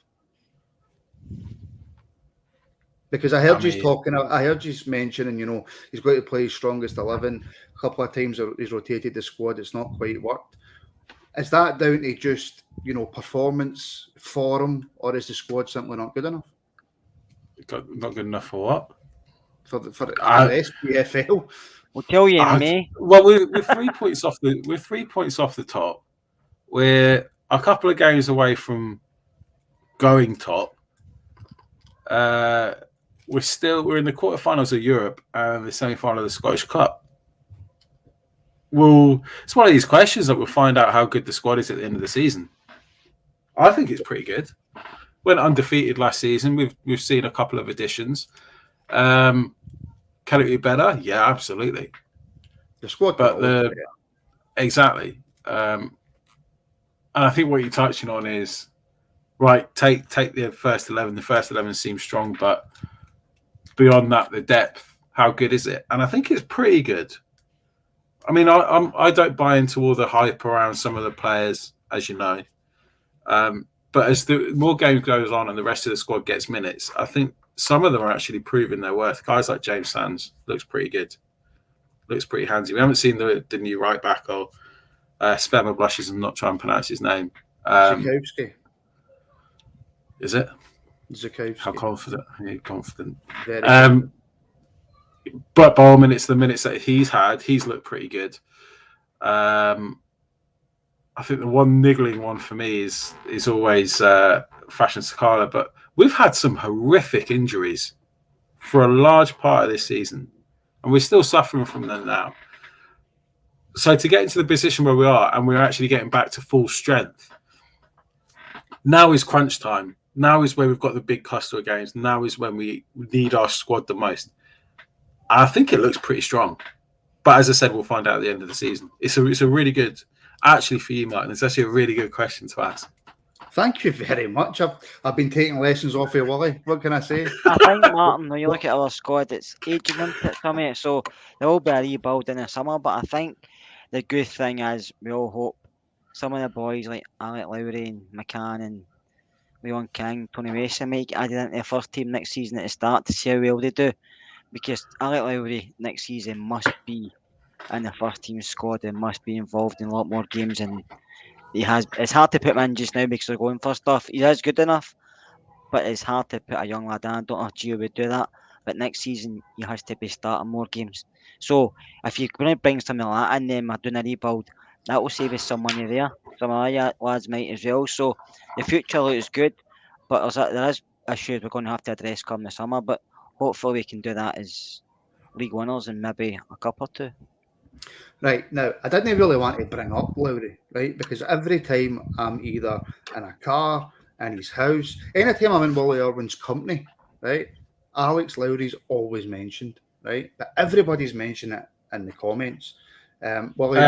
Because I heard you mentioning, he's got to play his strongest 11. A couple of times he's rotated the squad. It's not quite worked. Is that down to just, performance for him, or is the squad simply not good enough? Not good enough for what? For the SPFL? We'll tell you in May. Well, we're 3 points off the top. We're a couple of games away from going top. We're in the quarterfinals of Europe and the semi-final of the Scottish Cup. Well, it's one of these questions that we'll find out how good the squad is at the end of the season. I think it's pretty good. Went undefeated last season. We've seen a couple of additions. Can it be better? Yeah, absolutely. The squad, exactly. And I think what you're touching on is right. Take the first 11. The first 11 seems strong, but beyond that, the depth. How good is it? And I think it's pretty good. I mean, I don't buy into all the hype around some of the players, as you know. But as the more game goes on and the rest of the squad gets minutes, I think some of them are actually proving their worth. Guys like James Sands looks pretty good. Looks pretty handsy. We haven't seen the new right back or spare my blushes and not try and pronounce his name. Zukowski. Is it? Zukowski. How confident? Are confident. Very but by all minutes, the minutes that he's had, he's looked pretty good. I think the one niggling one for me is always Fashion Sakala, but we've had some horrific injuries for a large part of this season, and we're still suffering from them now. So to get into the position where we are, and we're actually getting back to full strength, now is crunch time. Now is where we've got the big cluster of games. Now is when we need our squad the most. I think it looks pretty strong. But as I said, we'll find out at the end of the season. It's a really good, actually for you, Martin, it's actually a really good question to ask. Thank you very much. I've been taking lessons off of Wally. What can I say? I think, Martin, when you look at our squad, it's aging into something, so there will be a rebuild in the summer, but I think the good thing is we all hope some of the boys like Alec Lowry and McCann and Leon King, Tony Mason might get added into the first team next season at the start to see how well they do, because Alec Lowry next season must be in the first team squad and must be involved in a lot more games, and it's hard to put him in just now because they're going for stuff. He is good enough, but it's hard to put a young lad in. I don't know if Gio would do that, but next season he has to be starting more games. So if you're going to bring something like that in, then we're doing a rebuild, that will save us some money there. Some of the lads might as well. So the future looks good, but there is issues we're going to have to address come the summer, but hopefully we can do that as league winners in maybe a cup or two. Right, now, I didn't really want to bring up Lowry, right? Because every time I'm either in a car, in his house, anytime I'm in Wally Irwin's company, right, Alex Lowry's always mentioned, right? But everybody's mentioned it in the comments. Wally,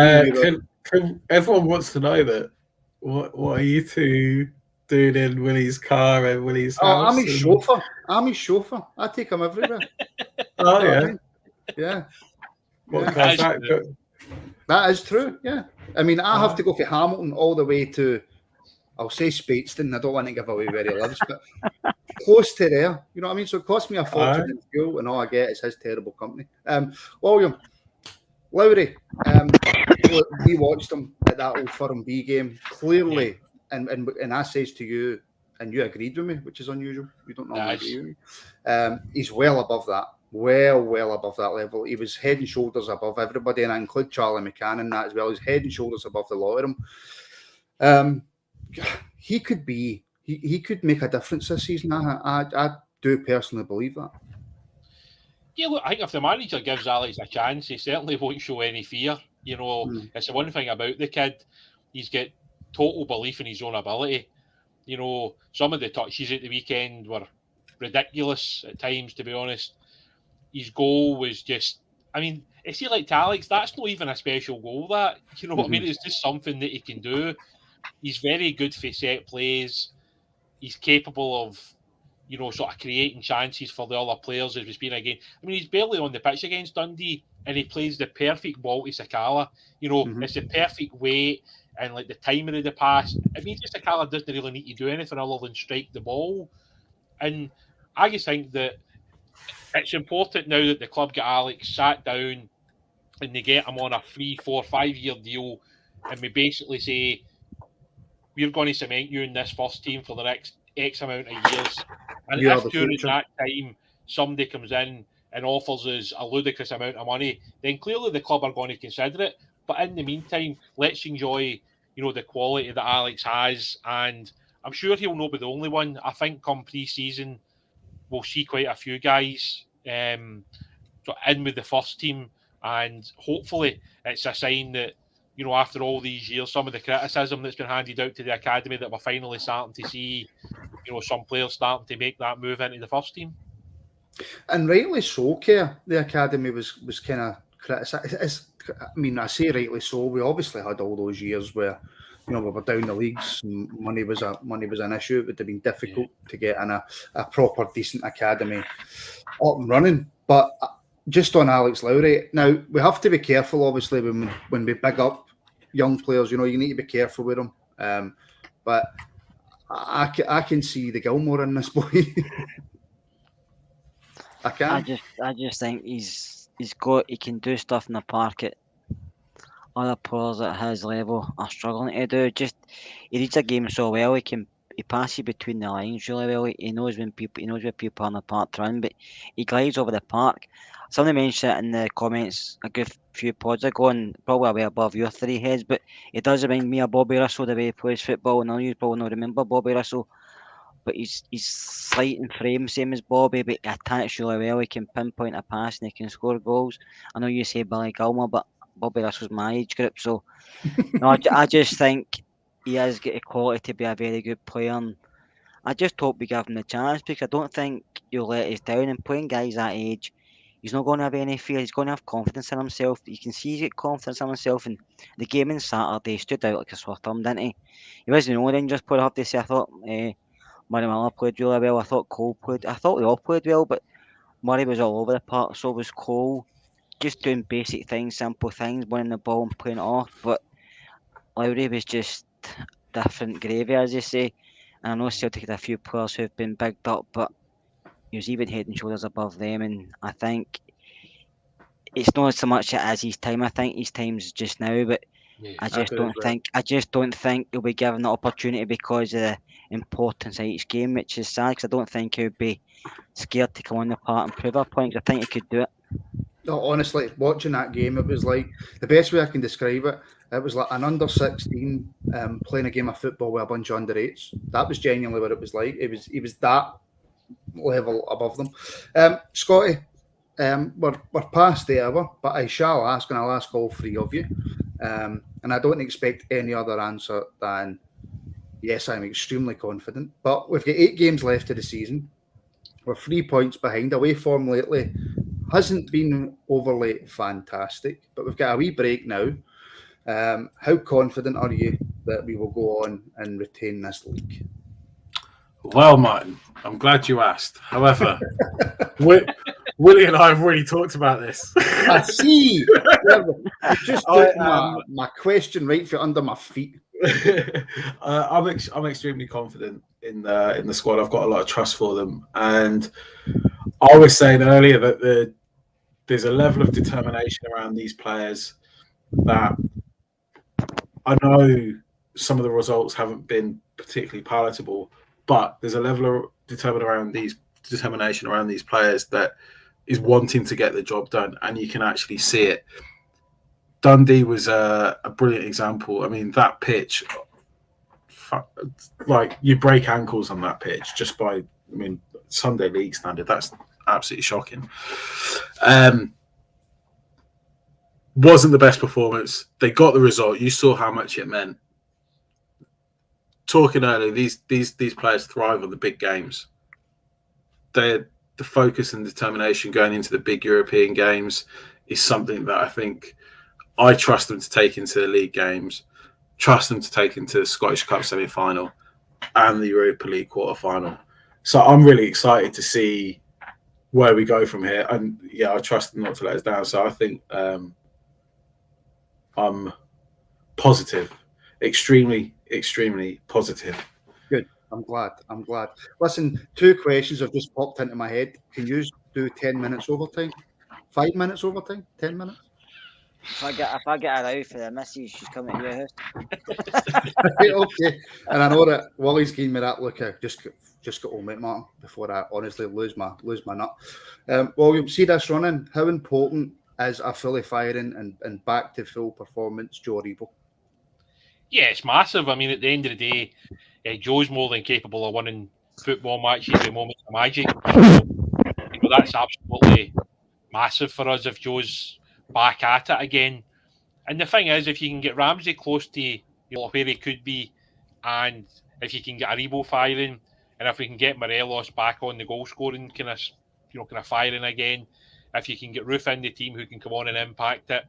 everyone wants to know that. What are you two doing in Willie's car and Willie's house? I'm his chauffeur. I'm his chauffeur. I take him everywhere. Oh, yeah. Yeah. What car's that? That is true, yeah. I mean, I have to go from Hamilton all the way to, I'll say Speightstown. I don't want to give away where he lives, but close to there. You know what I mean? So it costs me a fortune in fuel, and all I get is his terrible company. William, Lowry, we watched him at that Old Firm B game. Clearly, and I says to you, and you agreed with me, which is unusual. You don't normally Nice. agree with me. He's well above that. Well above that level. He was head and shoulders above everybody, and I include Charlie McCann in that as well. He's head and shoulders above the lot of them. He could be. He could make a difference this season. I do personally believe that. Yeah, look, I think if the manager gives Alex a chance, he certainly won't show any fear. You know, it's the one thing about the kid. He's got total belief in his own ability. You know, some of the touches at the weekend were ridiculous at times, to be honest. His goal was just, I mean, it seemed like to Alex, that's not even a special goal, that. You know what I mean? It's just something that he can do. He's very good for set plays. He's capable of, you know, sort of creating chances for the other players as we've been again. I mean, he's barely on the pitch against Dundee, and he plays the perfect ball to Sakala. You know, it's the perfect weight and like the timing of the pass. It means that Sakala doesn't really need to do anything other than strike the ball. And I just think that it's important now that the club get Alex sat down and they get him on a 3, 4, 5 year deal, and we basically say, we're going to cement you in this first team for the next X amount of years. And if during that time somebody comes in and offers us a ludicrous amount of money, then clearly the club are going to consider it. But in the meantime, let's enjoy, you know, the quality that Alex has. And I'm sure he'll not be the only one. I think come pre-season, we'll see quite a few guys in with the first team. And hopefully it's a sign that, you know, after all these years, some of the criticism that's been handed out to the academy, that we're finally starting to see, you know, some players starting to make that move into the first team. And rightly so, Kerr. The academy was kind of criticised. I mean, I say rightly so. We obviously had all those years where, you know, we were down the leagues and money was an issue. It would have been difficult to get in a proper, decent academy up and running. But just on Alex Lowry, now we have to be careful, obviously, when we big up young players. You know, you need to be careful with them. But I can see the Gilmore in this boy. I can. I just think he can do stuff in the park that other players at his level are struggling to do. Just he reads a game so well. He passes between the lines really well. He knows where people are on the park to run, but he glides over the park. Somebody mentioned it in the comments a good few pods ago, and probably way above your three heads, but it does remind me of Bobby Russell, the way he plays football. And you probably not remember Bobby Russell, but he's slight in frame, same as Bobby, but he attacks really well. He can pinpoint a pass and he can score goals. I know you say Billy Gilmore, but Bobby Russell's my age group, so no, I just think he has got the quality to be a very good player. And I just hope we give him the chance, because I don't think he'll let us down. And playing guys that age, he's not going to have any fear. He's going to have confidence in himself. You can see he's got confidence in himself. And the game on Saturday stood out like a sore thumb, didn't he? He wasn't the only Rangers player, I have to say. I thought Murray Miller played really well. I thought Cole played. I thought they all played well, but Murray was all over the park. So was Cole. Just doing basic things, simple things, winning the ball and playing it off. But Lowry was just different gravy, as you say. And I know Celtic had a few players who've been bigged up, but he was even head and shoulders above them. And I think it's not so much as his time. I think his time's just now, but I just don't think he'll be given the opportunity because of the importance of each game, which is sad, because I don't think he'll be scared to come on the park and prove a point. I think he could do it. No, honestly, watching that game, it was like, the best way I can describe it, it was like an under 16 playing a game of football with a bunch of under 8s. That was genuinely what it was like. He was that level above them. Scotty, we're past the hour, but I shall ask, and I'll ask all three of you. And I don't expect any other answer than, yes, I'm extremely confident. But we've got 8 games left of the season. We're 3 points behind. Away form lately hasn't been overly fantastic, but we've got a wee break now. How confident are you that we will go on and retain this league? Well, Martin, I'm glad you asked. However, Willie and I have already talked about this. I see. You just took my question right for under my feet. I'm extremely confident in the squad. I've got a lot of trust for them, and I was saying earlier that there's a level of determination around these players that I know some of the results haven't been particularly palatable, but there's a level of determination around these players that is wanting to get the job done, and you can actually see it. Dundee was a brilliant example. I mean, that pitch, like, you break ankles on that pitch just by, I mean, Sunday League standard. That's absolutely shocking. Wasn't the best performance. They got the result. You saw how much it meant. Talking earlier, these players thrive on the big games. The focus and determination going into the big European games is something that I think I trust them to take into the league games, trust them to take into the Scottish Cup semi-final and the Europa League quarter-final. So I'm really excited to see where we go from here. And yeah, I trust them not to let us down. So I think I'm positive, extremely positive. Good. I'm glad. Listen, 2 questions have just popped into my head. Can you do 10 minutes overtime? 5 minutes overtime? 10 minutes? If I get a row for the missus, she's coming to your house. Okay. And I know that Wally's giving me that look. Just got home, mate, Martin, before I honestly lose my nut. Well, you'll see this running. How important is a fully firing and back to full performance Joe Rebo? Yeah, it's massive. I mean, at the end of the day, Joe's more than capable of winning football matches at moments of magic. That's absolutely massive for us if Joe's back at it again. And the thing is, if you can get Ramsey close to where he could be, and if you can get Aribo firing, and if we can get Morelos back on the goal scoring kind of firing again, if you can get Roof in the team who can come on and impact it,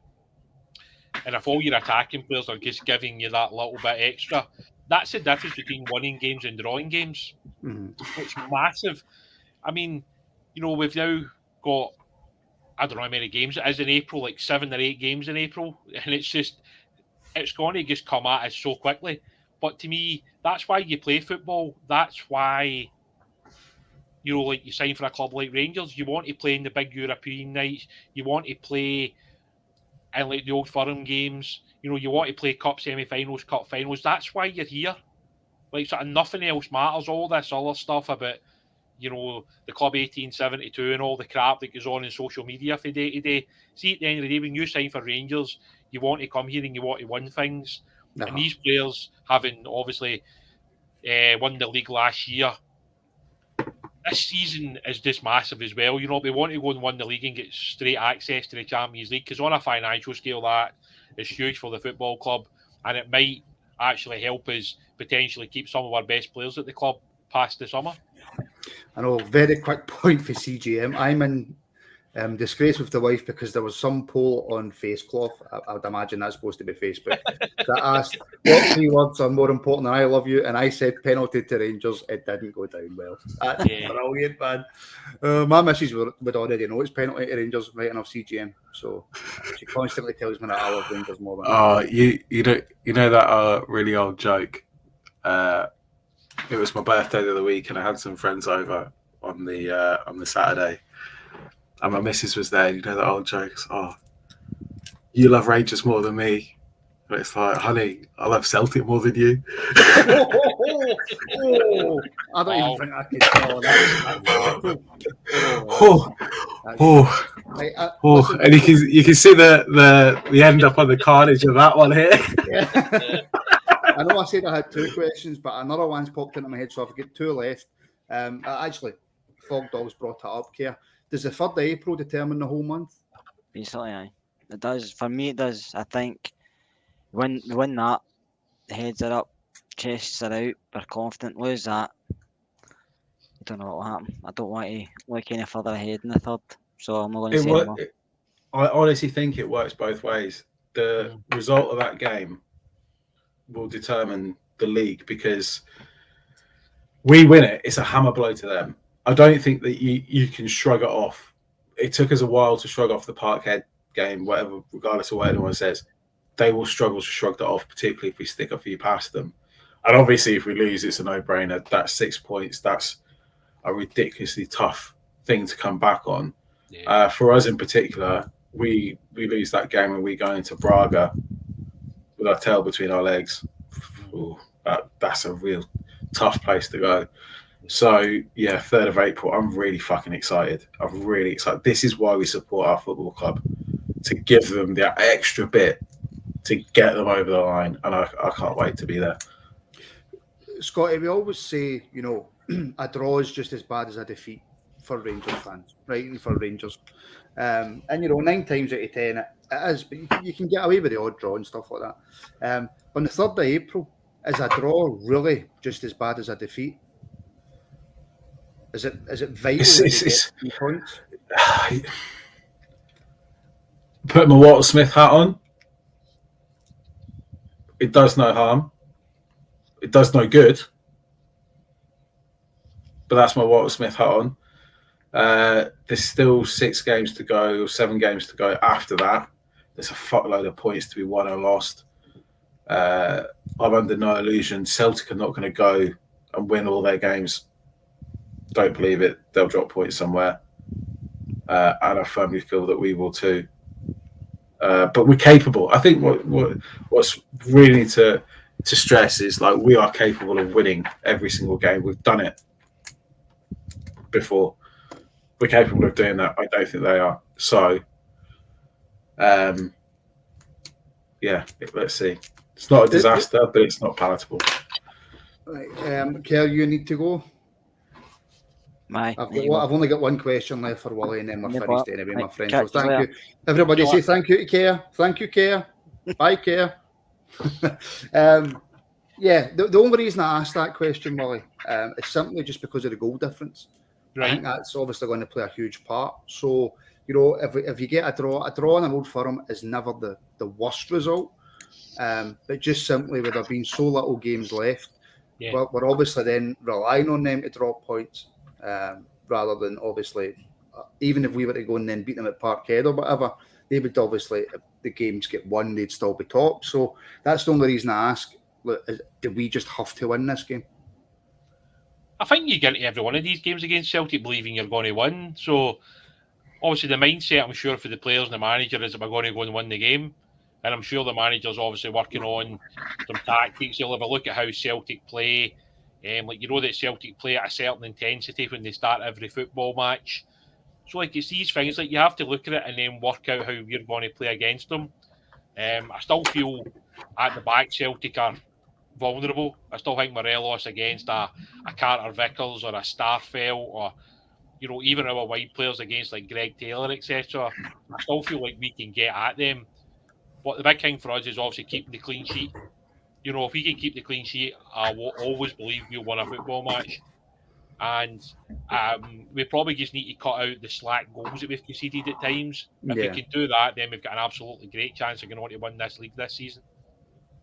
and if all your attacking players are just giving you that little bit extra, that's the difference between winning games and drawing games. Mm-hmm. It's massive. I mean, we've now got, I don't know how many games it is in April, like 7 or 8 games in April, and it's going to just come at us so quickly. But to me, that's why you play football. That's why, like you sign for a club like Rangers. You want to play in the big European nights. You want to play in like the Old Firm games. You want to play cup semi-finals, cup finals. That's why you're here. Like, sort of nothing else matters. All this other stuff about, the Club 1872 and all the crap that goes on in social media from day to day. See, at the end of the day, when you sign for Rangers, you want to come here and you want to win things. No. And these players, having obviously won the league last year, this season is just massive as well. We want to go and win the league and get straight access to the Champions League, because on a financial scale, that is huge for the football club, and it might actually help us potentially keep some of our best players at the club past the summer. I know, very quick point for CGM. I'm in disgrace with the wife because there was some poll on Facecloth, I would imagine that's supposed to be Facebook, that asked what 3 words are more important than I love you, and I said penalty to Rangers. It didn't go down well. That's brilliant, man. My missus would already know it's penalty to Rangers right enough CGM, so she constantly tells me that I love Rangers more than you know that really old joke. It was my birthday the other week, and I had some friends over on the Saturday. And my missus was there. You know that old jokes. Oh, you love Rangers more than me. But it's like, honey, I love Celtic more than you. I don't even think I can tell that. And you can see the end up on the carnage of that one here. Yeah. I know I said I had 2 questions, but another one's popped into my head, so I've got 2 left. Actually, Fog Dogs brought it up, Keir. Does the 3rd of April determine the whole month? Basically, aye. It does. For me, it does. I think when we win that, the heads are up, chests are out, we're confident. Lose that, I don't know what will happen. I don't want to look any further ahead in the 3rd, so I'm not going to say anymore. I honestly think it works both ways. The result of that game will determine the league, because we win it, it's a hammer blow to them. I don't think that you can shrug it off. It took us a while to shrug off the Parkhead game, whatever, regardless of what anyone says. They will struggle to shrug that off, particularly if we stick a few past them. And obviously, if we lose, it's a no-brainer. That's 6 points. That's a ridiculously tough thing to come back on. Yeah. For us in particular, we lose that game and we go into Braga with our tail between our legs. Ooh, that's a real tough place to go. So yeah, 3rd of April. I'm really fucking excited. I'm really excited. This is why we support our football club, to give them the extra bit to get them over the line, and I can't wait to be there. Scotty, we always say, a draw is just as bad as a defeat for Rangers fans, right? And for Rangers. And 9 times out of 10 it is, but you can get away with the odd draw and stuff like that. On the 3rd of April, is a draw really just as bad as a defeat? Is it vital that you get 3 points? Put my Walter Smith hat on. It does no harm. It does no good. But that's my Walter Smith hat on. There's still 6 games to go, 7 games to go after that. There's a fuckload of points to be won or lost. I'm under no illusion Celtic are not going to go and win all their games. Don't believe it. They'll drop points somewhere. And I firmly feel that we will too. But we're capable. I think what's really to stress is, like, we are capable of winning every single game. We've done it before. We're capable of doing that. I don't think they are. So, yeah, let's see. It's not a disaster, but it's not palatable. Right, Kerr, you need to go. I've only got one question left for Wally, and then we're finished anyway, my friend. So thank you. Everybody say thank you to Kerr. Thank you, Kerr. Bye, Kerr. Yeah, the only reason I asked that question, Wally, is simply just because of the goal difference. Right. I think that's obviously going to play a huge part. So, if you get a draw in an Old Firm is never the worst result. But just simply with there being so little games left, we're obviously then relying on them to drop points. Rather than obviously, even if we were to go and then beat them at Parkhead or whatever, they would obviously, if the games get won, they'd still be top. So that's the only reason I ask, do we just have to win this game? I think you get into every one of these games against Celtic believing you're going to win. So obviously the mindset, I'm sure, for the players and the manager is that we're going to go and win the game. And I'm sure the manager's obviously working on some tactics. He'll have a look at how Celtic play. That Celtic play at a certain intensity when they start every football match. So, it's these things, you have to look at it and then work out how you're going to play against them. I still feel at the back Celtic are vulnerable. I still think Morelos against a Carter Vickers or a Starfelt or, even our wide players against like Greg Taylor, etc. I still feel like we can get at them. But the big thing for us is obviously keeping the clean sheet. If we can keep the clean sheet, I will always believe we'll win a football match. And we probably just need to cut out the slack goals that we've conceded at times. If we can do that, then we've got an absolutely great chance of going on to win this league this season.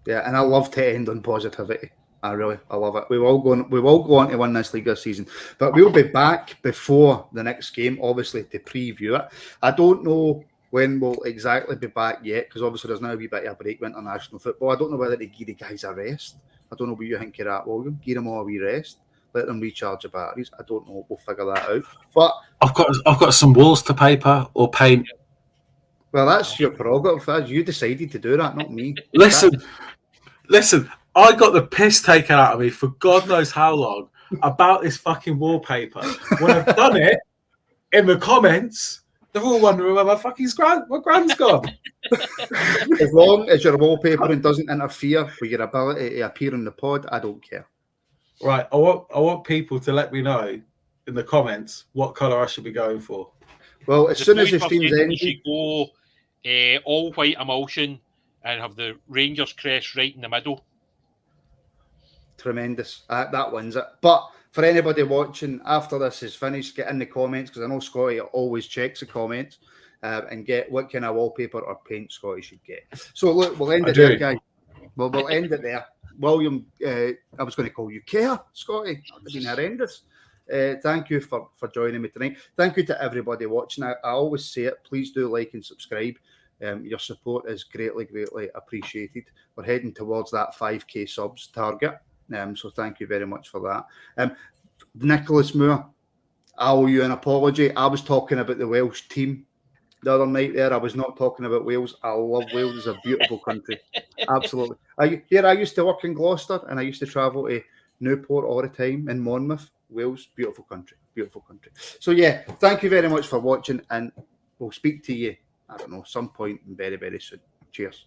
Yeah, and I love to end on positivity. I love it. We will go on to win this league this season. But we'll be back before the next game, obviously, to preview it. I don't know when we'll exactly be back yet, because obviously there's now a wee bit of a break with international football. I don't know whether they give the guys a rest. I don't know what you think of that, William. Give them all a wee rest. Let them recharge the batteries. I don't know. We'll figure that out. But I've got some walls to paper or paint. Well, that's your prerogative. You decided to do that, not me. Listen. I got the piss taken out of me for God knows how long about this fucking wallpaper. When I've done it, in the comments, they're all wondering where my grand's gone. As long as your wallpapering doesn't interfere with your ability to appear in the pod, I don't care. Right, I want people to let me know in the comments what colour I should be going for. Well, as soon as the stream's ended, you should go all white emulsion and have the Rangers crest right in the middle. Tremendous. That wins it. But for anybody watching, after this is finished, get in the comments, because I know Scotty always checks the comments, and get what kind of wallpaper or paint Scotty should get. So look, we'll end it there, guys. Well, we'll end it there. William, I was going to call you Kerr, Scotty. That would have been horrendous. Thank you for joining me tonight. Thank you to everybody watching. I always say it. Please do like and subscribe. Your support is greatly, greatly appreciated. We're heading towards that 5k subs target. So thank you very much for that. Nicholas Moore, I owe you an apology. I was talking about the Welsh team the other night there. I was not talking about Wales. I love Wales. It's a beautiful country. Absolutely. I used to work in Gloucester, and I used to travel to Newport all the time, in Monmouth, Wales, beautiful country, beautiful country. So yeah, thank you very much for watching, and we'll speak to you, I don't know, some point very, very soon. Cheers.